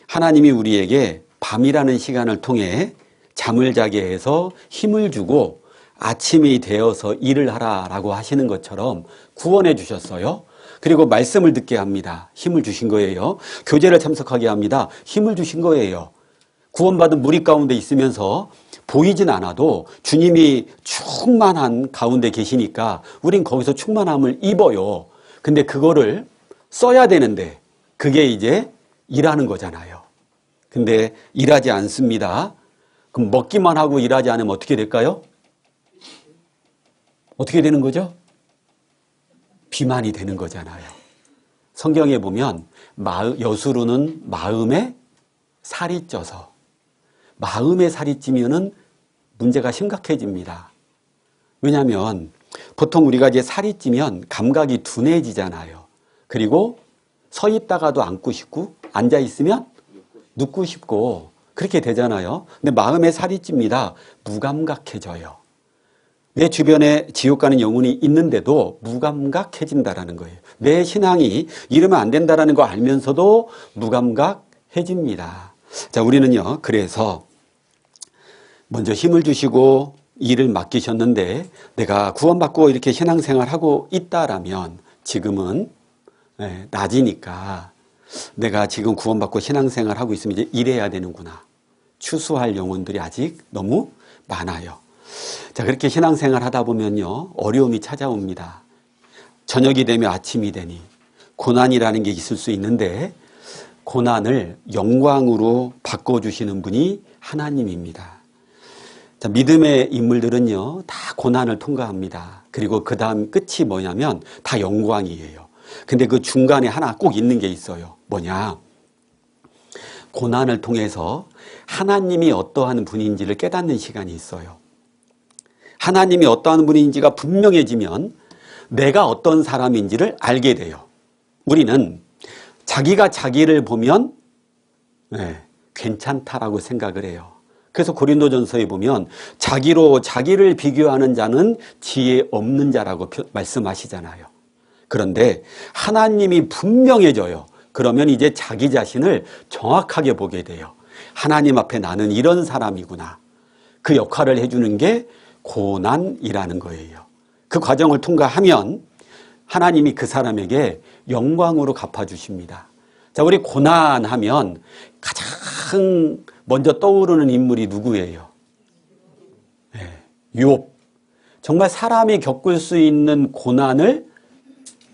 하나님이 우리에게 밤이라는 시간을 통해 잠을 자게 해서 힘을 주고 아침이 되어서 일을 하라라고 하시는 것처럼 구원해 주셨어요. 그리고 말씀을 듣게 합니다. 힘을 주신 거예요. 교제를 참석하게 합니다. 힘을 주신 거예요. 구원받은 무리 가운데 있으면서 보이진 않아도 주님이 충만한 가운데 계시니까 우린 거기서 충만함을 입어요. 근데 그거를 써야 되는데 그게 이제 일하는 거잖아요. 근데 일하지 않습니다. 그럼 먹기만 하고 일하지 않으면 어떻게 될까요? 어떻게 되는 거죠? 비만이 되는 거잖아요. 성경에 보면 여수로는 마음에 살이 쪄서, 마음에 살이 찌면은 문제가 심각해집니다. 왜냐하면 보통 우리가 이제 살이 찌면 감각이 둔해지잖아요. 그리고 서 있다가도 앉고 싶고 앉아 있으면 눕고 싶고 그렇게 되잖아요. 근데 마음에 살이 찝니다. 무감각해져요. 내 주변에 지옥 가는 영혼이 있는데도 무감각해진다라는 거예요. 내 신앙이 이러면 안 된다라는 거 알면서도 무감각해집니다. 자, 우리는요, 그래서 먼저 힘을 주시고 일을 맡기셨는데 내가 구원받고 이렇게 신앙생활하고 있다라면 지금은 낮이니까 내가 지금 구원받고 신앙생활하고 있으면 이제 일해야 되는구나. 추수할 영혼들이 아직 너무 많아요. 자, 그렇게 신앙생활 하다 보면요, 어려움이 찾아옵니다. 저녁이 되면 아침이 되니 고난이라는 게 있을 수 있는데 고난을 영광으로 바꿔주시는 분이 하나님입니다. 자, 믿음의 인물들은요, 다 고난을 통과합니다. 그리고 그 다음 끝이 뭐냐면 다 영광이에요. 근데 그 중간에 하나 꼭 있는 게 있어요. 뭐냐? 고난을 통해서 하나님이 어떠한 분인지를 깨닫는 시간이 있어요. 하나님이 어떠한 분인지가 분명해지면 내가 어떤 사람인지를 알게 돼요. 우리는 자기가 자기를 보면 괜찮다라고 생각을 해요. 그래서 고린도전서에 보면 자기로 자기를 비교하는 자는 지혜 없는 자라고 말씀하시잖아요. 그런데 하나님이 분명해져요. 그러면 이제 자기 자신을 정확하게 보게 돼요. 하나님 앞에 나는 이런 사람이구나. 그 역할을 해주는 게 고난이라는 거예요. 그 과정을 통과하면 하나님이 그 사람에게 영광으로 갚아주십니다. 자, 우리 고난하면 가장 먼저 떠오르는 인물이 누구예요? 욥. 정말 사람이 겪을 수 있는 고난을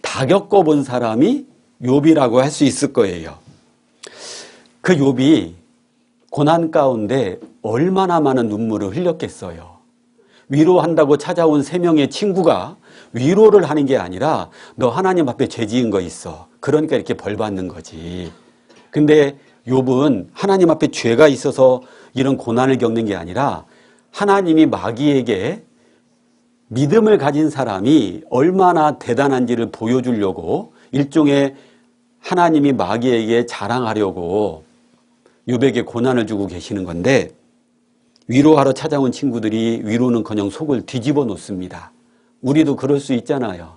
다 겪어본 사람이 욥이라고 할 수 있을 거예요. 그 욥이 고난 가운데 얼마나 많은 눈물을 흘렸겠어요. 위로한다고 찾아온 3명의 친구가 위로를 하는 게 아니라 너 하나님 앞에 죄 지은 거 있어. 그러니까 이렇게 벌 받는 거지. 근데 욥은 하나님 앞에 죄가 있어서 이런 고난을 겪는 게 아니라 하나님이 마귀에게 믿음을 가진 사람이 얼마나 대단한지를 보여주려고 일종의 하나님이 마귀에게 자랑하려고 욥에게 고난을 주고 계시는 건데 위로하러 찾아온 친구들이 위로는커녕 속을 뒤집어 놓습니다. 우리도 그럴 수 있잖아요.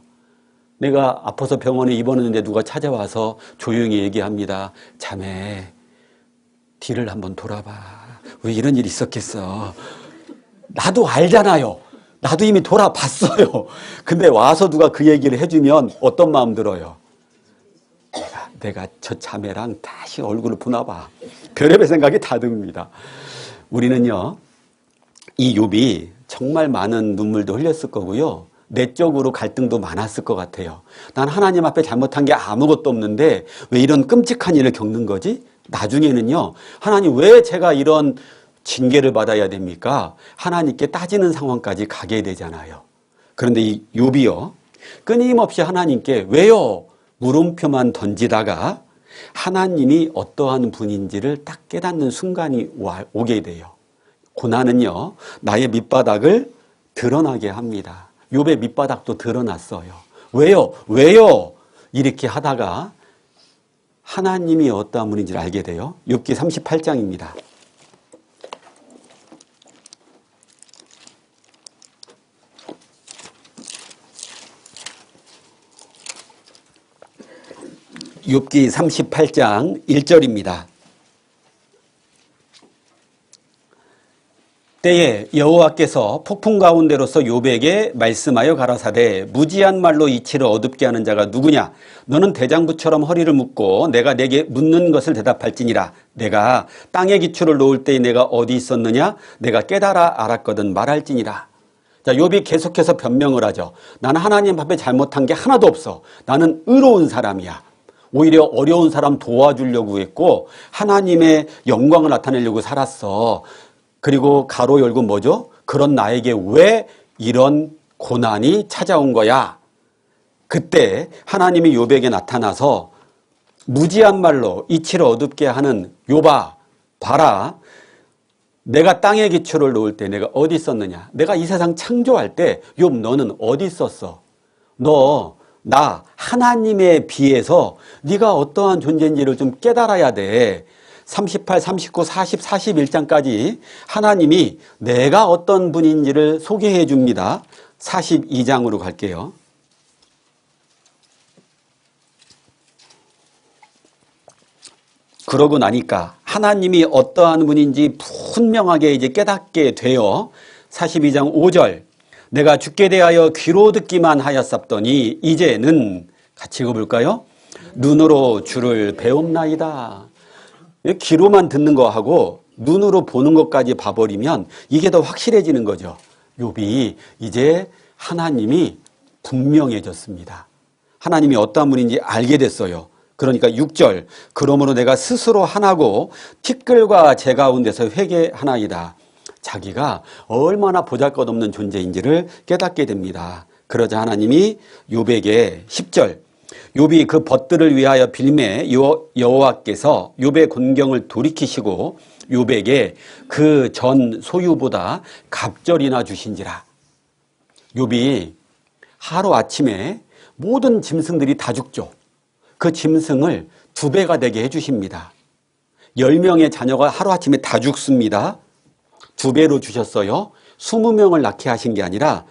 내가 아파서 병원에 입원했는데 누가 찾아와서 조용히 얘기합니다. 자매, 뒤를 한번 돌아봐. 왜 이런 일이 있었겠어. 나도 알잖아요. 나도 이미 돌아봤어요. 근데 와서 누가 그 얘기를 해주면 어떤 마음 들어요? 내가 저 자매랑 다시 얼굴을 보나 봐. 별의별 생각이 다 듭니다. 우리는요, 이 욥이 정말 많은 눈물도 흘렸을 거고요. 내적으로 갈등도 많았을 것 같아요. 난 하나님 앞에 잘못한 게 아무것도 없는데 왜 이런 끔찍한 일을 겪는 거지? 나중에는요, 하나님 왜 제가 이런 징계를 받아야 됩니까? 하나님께 따지는 상황까지 가게 되잖아요. 그런데 이 욥이요, 끊임없이 하나님께 왜요? 물음표만 던지다가 하나님이 어떠한 분인지를 딱 깨닫는 순간이 오게 돼요. 고난은요, 나의 밑바닥을 드러나게 합니다. 욥의 밑바닥도 드러났어요. 왜요? 왜요? 이렇게 하다가 하나님이 어떠한 분인지를 알게 돼요. 욥기 38장입니다. 욥기 38장 1절입니다. 때에 여호와께서 폭풍 가운데로서 욥에게 말씀하여 가라사대 무지한 말로 이치를 어둡게 하는 자가 누구냐? 너는 대장부처럼 허리를 묶고 내가 내게 묻는 것을 대답할지니라. 내가 땅에 기초를 놓을 때에 내가 어디 있었느냐? 내가 깨달아 알았거든 말할지니라. 자, 욥이 계속해서 변명을 하죠. 나는 하나님 앞에 잘못한 게 하나도 없어. 나는 의로운 사람이야. 오히려 어려운 사람 도와주려고 했고 하나님의 영광을 나타내려고 살았어. 그리고 가로 열고 뭐죠? 그런 나에게 왜 이런 고난이 찾아온 거야? 그때 하나님이 욥에게 나타나서 무지한 말로 이치를 어둡게 하는 욥아 봐라. 내가 땅에 기초를 놓을 때 내가 어디 있었느냐? 내가 이 세상 창조할 때 욥 너는 어디 있었어? 나 하나님에 비해서 네가 어떠한 존재인지를 좀 깨달아야 돼. 38, 39, 40, 41장까지 하나님이 내가 어떤 분인지를 소개해 줍니다. 42장으로 갈게요. 그러고 나니까 하나님이 어떠한 분인지 분명하게 이제 깨닫게 돼요. 42장 5절. 내가 주께 대하여 귀로 듣기만 하였었더니 이제는 같이 읽어볼까요? 눈으로 주를 배움나이다. 귀로만 듣는 거하고 눈으로 보는 것까지 봐버리면 이게 더 확실해지는 거죠. 욥이 이제 하나님이 분명해졌습니다. 하나님이 어떠한 분인지 알게 됐어요. 그러니까 6절. 그러므로 내가 스스로 하나고 티끌과 재 가운데서 회개하나이다. 자기가 얼마나 보잘것없는 존재인지를 깨닫게 됩니다. 그러자 하나님이 욥에게 10절. 욥이 그 벗들을 위하여 빌매 여호와께서 욥의 곤경을 돌이키시고 욥에게 그 전 소유보다 갑절이나 주신지라. 욥이 하루아침에 모든 짐승들이 다 죽죠. 그 짐승을 2배가 되게 해주십니다. 10명의 자녀가 하루아침에 다 죽습니다. 2배로 주셨어요. 20명을 낳게 하신 게 아니라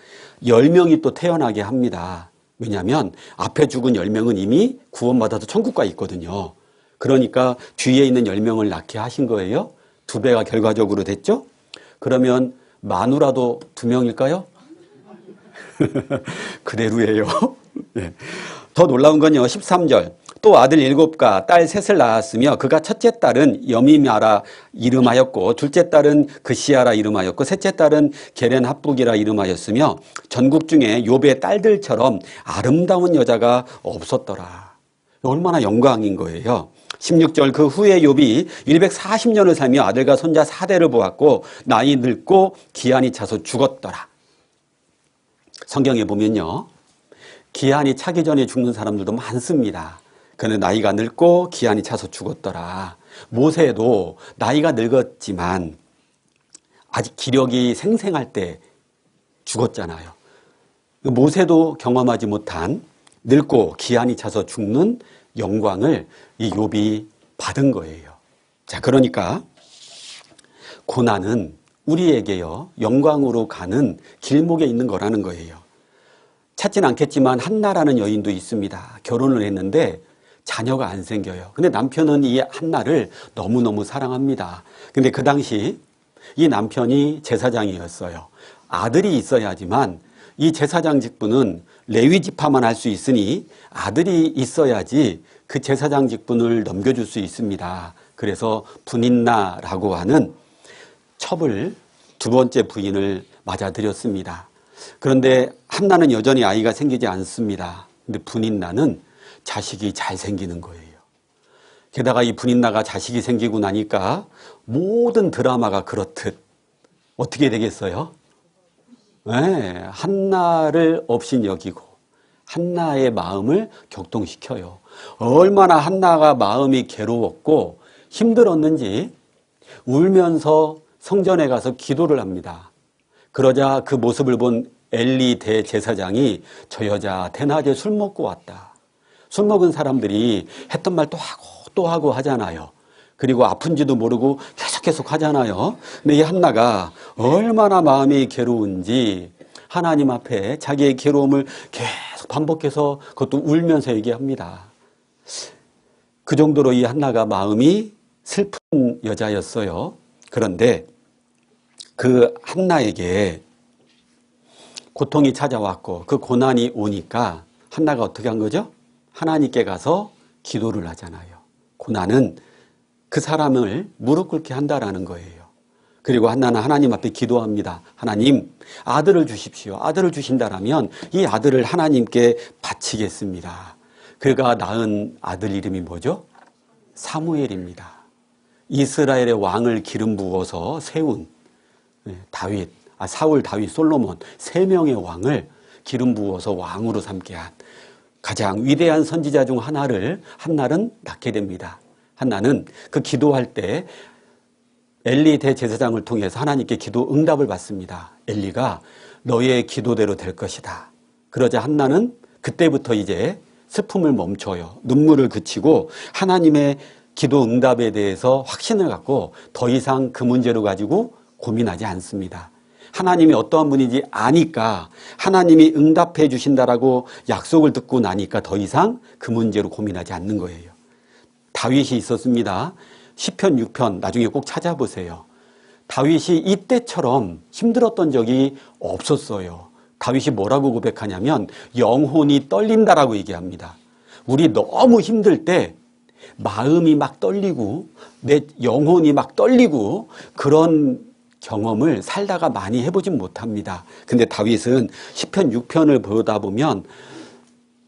10명이 또 태어나게 합니다. 왜냐하면 앞에 죽은 10명은 이미 구원받아서 천국 가 있거든요. 그러니까 뒤에 있는 10명을 낳게 하신 거예요. 2배가 결과적으로 됐죠. 그러면 마누라도 2명일까요? 그대로예요. 네. 더 놀라운 건요. 13절. 또 아들 7과 딸 3을 낳았으며 그가 첫째 딸은 여미마라 이름하였고 둘째 딸은 그시아라 이름하였고 셋째 딸은 게렌 합북이라 이름하였으며 전국 중에 욥의 딸들처럼 아름다운 여자가 없었더라. 얼마나 영광인 거예요. 16절. 그 후에 욥이 140년을 살며 아들과 손자 4대를 보았고 나이 늙고 기한이 차서 죽었더라. 성경에 보면요. 기한이 차기 전에 죽는 사람들도 많습니다. 그는 나이가 늙고 기한이 차서 죽었더라. 모세도 나이가 늙었지만 아직 기력이 생생할 때 죽었잖아요. 모세도 경험하지 못한 늙고 기한이 차서 죽는 영광을 이 욥이 받은 거예요. 자, 그러니까 고난은 우리에게요 영광으로 가는 길목에 있는 거라는 거예요. 찾진 않겠지만 한나라는 여인도 있습니다. 결혼을 했는데 자녀가 안 생겨요. 근데 남편은 이 한나를 너무너무 사랑합니다. 근데 그 당시 이 남편이 제사장이었어요. 아들이 있어야지만 이 제사장 직분은 레위 지파만 할 수 있으니 아들이 있어야지 그 제사장 직분을 넘겨줄 수 있습니다. 그래서 분인나라고 하는 첩을 2번째 부인을 맞아들였습니다. 그런데 한나는 여전히 아이가 생기지 않습니다. 근데 분인나는 자식이 잘 생기는 거예요. 게다가 이 분인나가 자식이 생기고 나니까 모든 드라마가 그렇듯 어떻게 되겠어요? 네, 한나를 업신여기고 한나의 마음을 격동시켜요. 얼마나 한나가 마음이 괴로웠고 힘들었는지 울면서 성전에 가서 기도를 합니다. 그러자 그 모습을 본 엘리 대제사장이 저 여자 대낮에 술 먹고 왔다. 술 먹은 사람들이 했던 말 또 하고 하잖아요. 그리고 아픈지도 모르고 계속 하잖아요. 근데 이 한나가 얼마나 마음이 괴로운지 하나님 앞에 자기의 괴로움을 계속 반복해서 그것도 울면서 얘기합니다. 그 정도로 이 한나가 마음이 슬픈 여자였어요. 그런데 그 한나에게 고통이 찾아왔고 그 고난이 오니까 한나가 어떻게 한 거죠? 하나님께 가서 기도를 하잖아요. 고난은 그 사람을 무릎 꿇게 한다라는 거예요. 그리고 한나는 하나님 앞에 기도합니다. 하나님, 아들을 주십시오. 아들을 주신다라면 이 아들을 하나님께 바치겠습니다. 그가 낳은 아들 이름이 뭐죠? 사무엘입니다. 이스라엘의 왕을 기름 부어서 세운 다윗, 사울, 다윗, 솔로몬 세 명의 왕을 기름 부어서 왕으로 삼게 한 가장 위대한 선지자 중 하나를 한나는 낳게 됩니다. 한나는 그 기도할 때 엘리 대제사장을 통해서 하나님께 기도 응답을 받습니다. 엘리가 너의 기도대로 될 것이다. 그러자 한나는 그때부터 이제 슬픔을 멈춰요. 눈물을 그치고 하나님의 기도 응답에 대해서 확신을 갖고 더 이상 그 문제로 가지고 고민하지 않습니다. 하나님이 어떠한 분인지 아니까 하나님이 응답해 주신다라고 약속을 듣고 나니까 더 이상 그 문제로 고민하지 않는 거예요. 다윗이 있었습니다. 시편 6편 나중에 꼭 찾아보세요. 다윗이 이때처럼 힘들었던 적이 없었어요. 다윗이 뭐라고 고백하냐면 영혼이 떨린다라고 얘기합니다. 우리 너무 힘들 때 마음이 막 떨리고 내 영혼이 막 떨리고 그런 경험을 살다가 많이 해보진 못합니다. 근데 다윗은 시편 6편을 보다 보면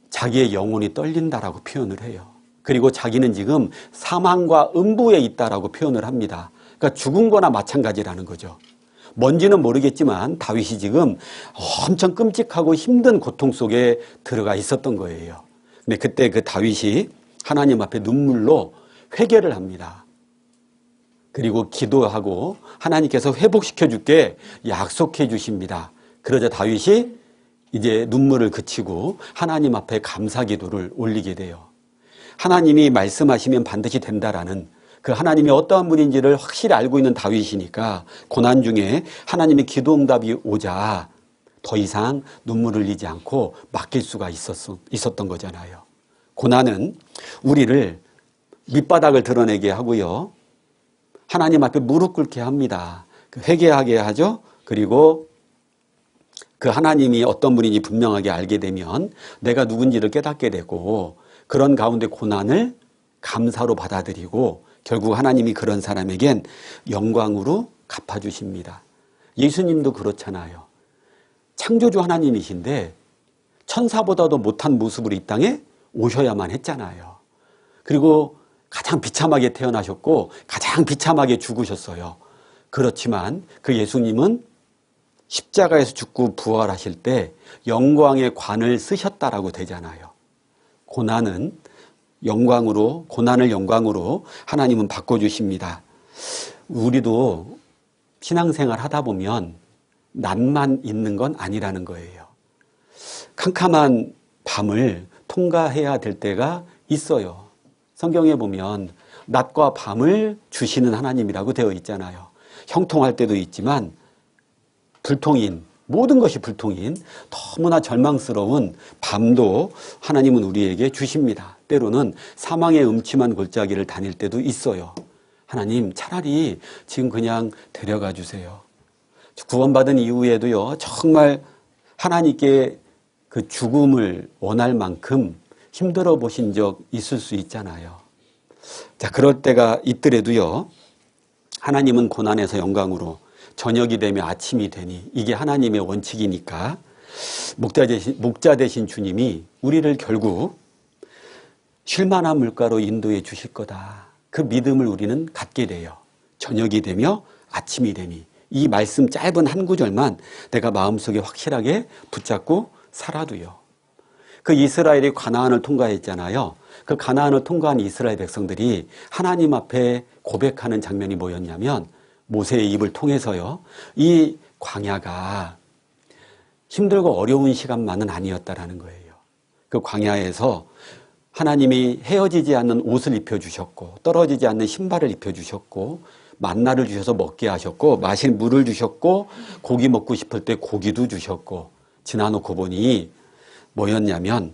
자기의 영혼이 떨린다라고 표현을 해요. 그리고 자기는 지금 사망과 음부에 있다라고 표현을 합니다. 그러니까 죽은 거나 마찬가지라는 거죠. 뭔지는 모르겠지만 다윗이 지금 엄청 끔찍하고 힘든 고통 속에 들어가 있었던 거예요. 근데 그때 그 다윗이 하나님 앞에 눈물로 회개를 합니다. 그리고 기도하고 하나님께서 회복시켜 줄게 약속해 주십니다. 그러자 다윗이 이제 눈물을 그치고 하나님 앞에 감사 기도를 올리게 돼요. 하나님이 말씀하시면 반드시 된다라는 그 하나님이 어떠한 분인지를 확실히 알고 있는 다윗이니까 고난 중에 하나님의 기도 응답이 오자 더 이상 눈물을 흘리지 않고 맡길 수가 있었던 거잖아요. 고난은 우리를 밑바닥을 드러내게 하고요. 하나님 앞에 무릎 꿇게 합니다. 회개하게 하죠. 그리고 그 하나님이 어떤 분인지 분명하게 알게 되면 내가 누군지를 깨닫게 되고 그런 가운데 고난을 감사로 받아들이고 결국 하나님이 그런 사람에겐 영광으로 갚아주십니다. 예수님도 그렇잖아요. 창조주 하나님이신데 천사보다도 못한 모습으로 이 땅에 오셔야만 했잖아요. 그리고 가장 비참하게 태어나셨고 가장 비참하게 죽으셨어요. 그렇지만 그 예수님은 십자가에서 죽고 부활하실 때 영광의 관을 쓰셨다라고 되잖아요. 고난을 영광으로 하나님은 바꿔주십니다. 우리도 신앙생활 하다 보면 난만 있는 건 아니라는 거예요. 캄캄한 밤을 통과해야 될 때가 있어요. 성경에 보면 낮과 밤을 주시는 하나님이라고 되어 있잖아요. 형통할 때도 있지만 불통인, 모든 것이 불통인 너무나 절망스러운 밤도 하나님은 우리에게 주십니다. 때로는 사망의 음침한 골짜기를 다닐 때도 있어요. 하나님 차라리 지금 그냥 데려가 주세요. 구원받은 이후에도요, 정말 하나님께 그 죽음을 원할 만큼 힘들어 보신 적 있을 수 있잖아요. 자, 그럴 때가 있더라도요, 하나님은 고난에서 영광으로, 저녁이 되면 아침이 되니, 이게 하나님의 원칙이니까 목자 되신 주님이 우리를 결국 쉴만한 물가로 인도해 주실 거다. 그 믿음을 우리는 갖게 돼요. 저녁이 되며 아침이 되니. 이 말씀 짧은 한 구절만 내가 마음속에 확실하게 붙잡고 살아도요. 그 이스라엘이 가나안을 통과했잖아요. 그 가나안을 통과한 이스라엘 백성들이 하나님 앞에 고백하는 장면이 뭐였냐면 모세의 입을 통해서요. 이 광야가 힘들고 어려운 시간만은 아니었다라는 거예요. 그 광야에서 하나님이 헤어지지 않는 옷을 입혀주셨고 떨어지지 않는 신발을 입혀주셨고 만나를 주셔서 먹게 하셨고 마실 물을 주셨고 고기 먹고 싶을 때 고기도 주셨고 지나놓고 보니 뭐였냐면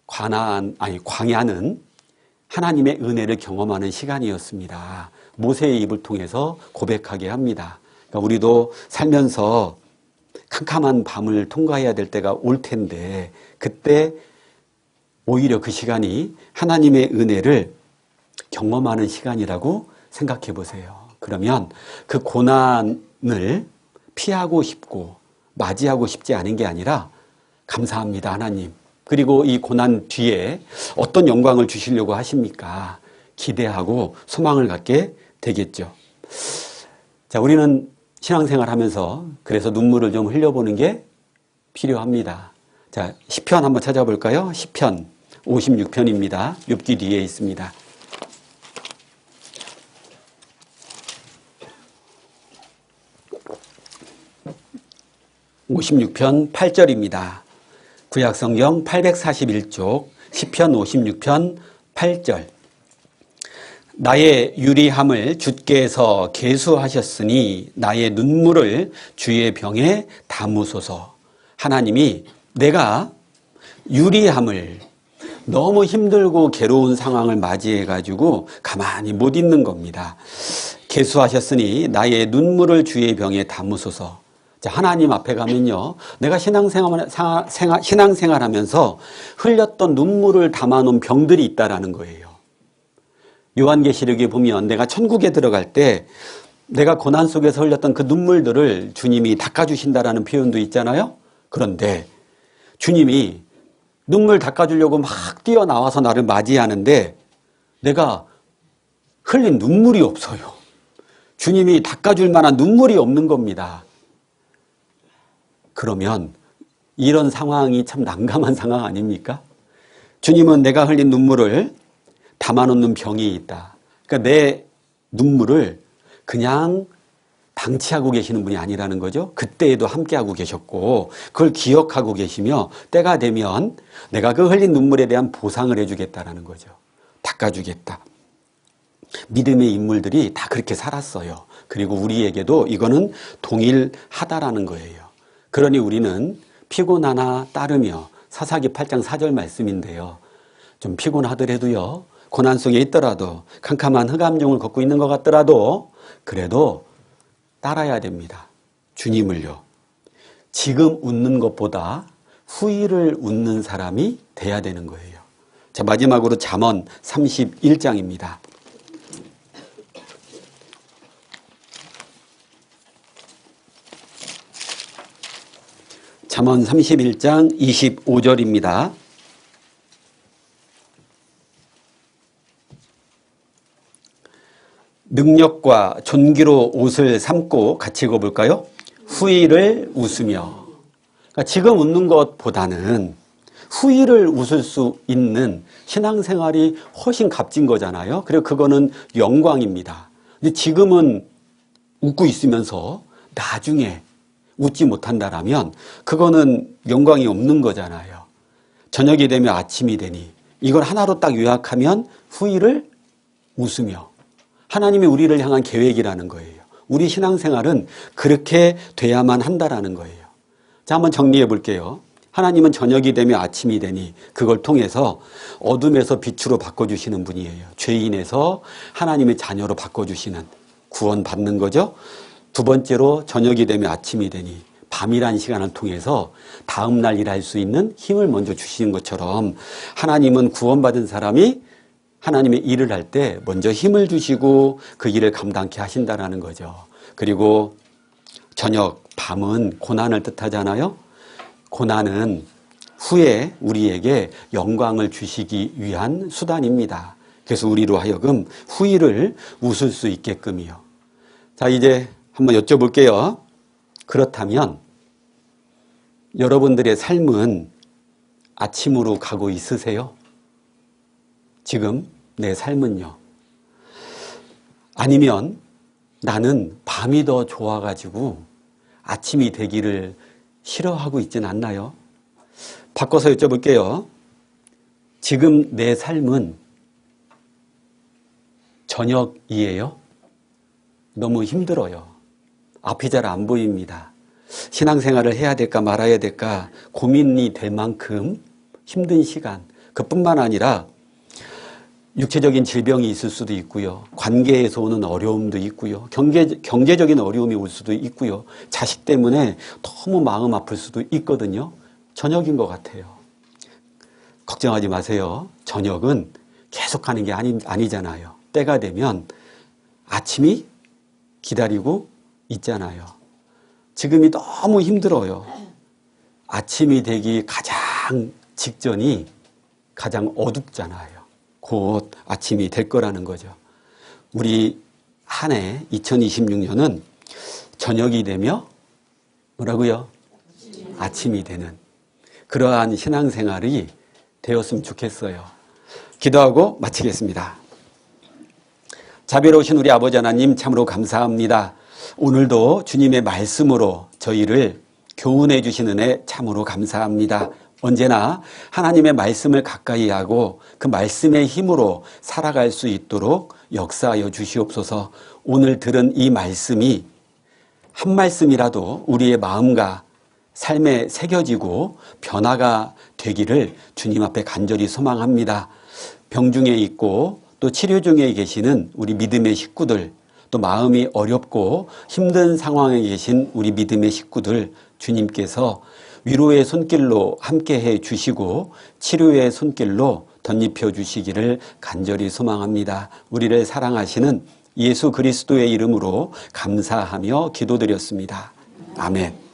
광야는 하나님의 은혜를 경험하는 시간이었습니다. 모세의 입을 통해서 고백하게 합니다. 그러니까 우리도 살면서 캄캄한 밤을 통과해야 될 때가 올 텐데 그때 오히려 그 시간이 하나님의 은혜를 경험하는 시간이라고 생각해 보세요. 그러면 그 고난을 피하고 싶고 맞이하고 싶지 않은 게 아니라 감사합니다 하나님. 그리고 이 고난 뒤에 어떤 영광을 주시려고 하십니까? 기대하고 소망을 갖게 되겠죠. 자, 우리는 신앙생활 하면서 그래서 눈물을 좀 흘려보는 게 필요합니다. 자, 시편 한번 찾아볼까요? 시편 56편입니다. 욥기 뒤에 있습니다. 56편 8절입니다. 구약성경 841쪽 시편 56편 8절. 나의 유리함을 주께서 계수하셨으니 나의 눈물을 주의 병에 담으소서. 하나님이 내가 유리함을 너무 힘들고 괴로운 상황을 맞이해가지고 가만히 못 있는 겁니다. 계수하셨으니 나의 눈물을 주의 병에 담으소서. 자, 하나님 앞에 가면요, 내가 신앙생활 하면서 흘렸던 눈물을 담아놓은 병들이 있다라는 거예요. 요한계시록에 보면 내가 천국에 들어갈 때 내가 고난 속에서 흘렸던 그 눈물들을 주님이 닦아주신다라는 표현도 있잖아요. 그런데 주님이 눈물 닦아주려고 막 뛰어나와서 나를 맞이하는데 내가 흘린 눈물이 없어요. 주님이 닦아줄 만한 눈물이 없는 겁니다. 그러면 이런 상황이 참 난감한 상황 아닙니까? 주님은 내가 흘린 눈물을 담아놓는 병이 있다. 그러니까 내 눈물을 그냥 방치하고 계시는 분이 아니라는 거죠. 그때에도 함께하고 계셨고 그걸 기억하고 계시며 때가 되면 내가 그 흘린 눈물에 대한 보상을 해주겠다라는 거죠. 닦아주겠다. 믿음의 인물들이 다 그렇게 살았어요. 그리고 우리에게도 이거는 동일하다라는 거예요. 그러니 우리는 피곤하나 따르며 사사기 8장 4절 말씀인데요. 좀 피곤하더라도요. 고난 속에 있더라도 캄캄한 흑암종을 걷고 있는 것 같더라도 그래도 따라야 됩니다. 주님을요. 지금 웃는 것보다 후일을 웃는 사람이 돼야 되는 거예요. 자, 마지막으로 잠언 31장입니다. 잠언 31장 25절입니다. 능력과 존귀로 옷을 삼고 같이 읽어볼까요? 후일을 웃으며. 그러니까 지금 웃는 것보다는 후일을 웃을 수 있는 신앙생활이 훨씬 값진 거잖아요. 그리고 그거는 영광입니다. 근데 지금은 웃고 있으면서 나중에 웃지 못한다라면 그거는 영광이 없는 거잖아요. 저녁이 되면 아침이 되니 이걸 하나로 딱 요약하면 후일을 웃으며. 하나님이 우리를 향한 계획이라는 거예요. 우리 신앙생활은 그렇게 돼야만 한다라는 거예요. 자, 한번 정리해 볼게요. 하나님은 저녁이 되면 아침이 되니 그걸 통해서 어둠에서 빛으로 바꿔주시는 분이에요. 죄인에서 하나님의 자녀로 바꿔주시는, 구원받는 거죠. 두 번째로 저녁이 되면 아침이 되니 밤이란 시간을 통해서 다음날 일할 수 있는 힘을 먼저 주시는 것처럼 하나님은 구원받은 사람이 하나님의 일을 할 때 먼저 힘을 주시고 그 일을 감당케 하신다는 거죠. 그리고 저녁, 밤은 고난을 뜻하잖아요. 고난은 후에 우리에게 영광을 주시기 위한 수단입니다. 그래서 우리로 하여금 후일을 웃을 수 있게끔이요. 자, 이제 한번 여쭤볼게요. 그렇다면 여러분들의 삶은 아침으로 가고 있으세요? 지금 내 삶은요? 아니면 나는 밤이 더 좋아가지고 아침이 되기를 싫어하고 있진 않나요? 바꿔서 여쭤볼게요. 지금 내 삶은 저녁이에요? 너무 힘들어요. 앞이 잘 안 보입니다. 신앙생활을 해야 될까 말아야 될까 고민이 될 만큼 힘든 시간. 그뿐만 아니라 육체적인 질병이 있을 수도 있고요. 관계에서 오는 어려움도 있고요. 경제적인 어려움이 올 수도 있고요. 자식 때문에 너무 마음 아플 수도 있거든요. 저녁인 것 같아요. 걱정하지 마세요. 저녁은 계속 가는 게 아니잖아요. 때가 되면 아침이 기다리고 있잖아요. 지금이 너무 힘들어요. 아침이 되기 가장 직전이 가장 어둡잖아요. 곧 아침이 될 거라는 거죠. 우리 한 해 2026년은 저녁이 되며 뭐라고요? 아침이 되는 그러한 신앙생활이 되었으면 좋겠어요. 기도하고 마치겠습니다. 자비로우신 우리 아버지 하나님 참으로 감사합니다. 오늘도 주님의 말씀으로 저희를 교훈해 주신 은혜 참으로 감사합니다. 언제나 하나님의 말씀을 가까이 하고 그 말씀의 힘으로 살아갈 수 있도록 역사하여 주시옵소서. 오늘 들은 이 말씀이 한 말씀이라도 우리의 마음과 삶에 새겨지고 변화가 되기를 주님 앞에 간절히 소망합니다. 병중에 있고 또 치료 중에 계시는 우리 믿음의 식구들, 또 마음이 어렵고 힘든 상황에 계신 우리 믿음의 식구들, 주님께서 위로의 손길로 함께해 주시고 치료의 손길로 덧입혀 주시기를 간절히 소망합니다. 우리를 사랑하시는 예수 그리스도의 이름으로 감사하며 기도드렸습니다. 아멘.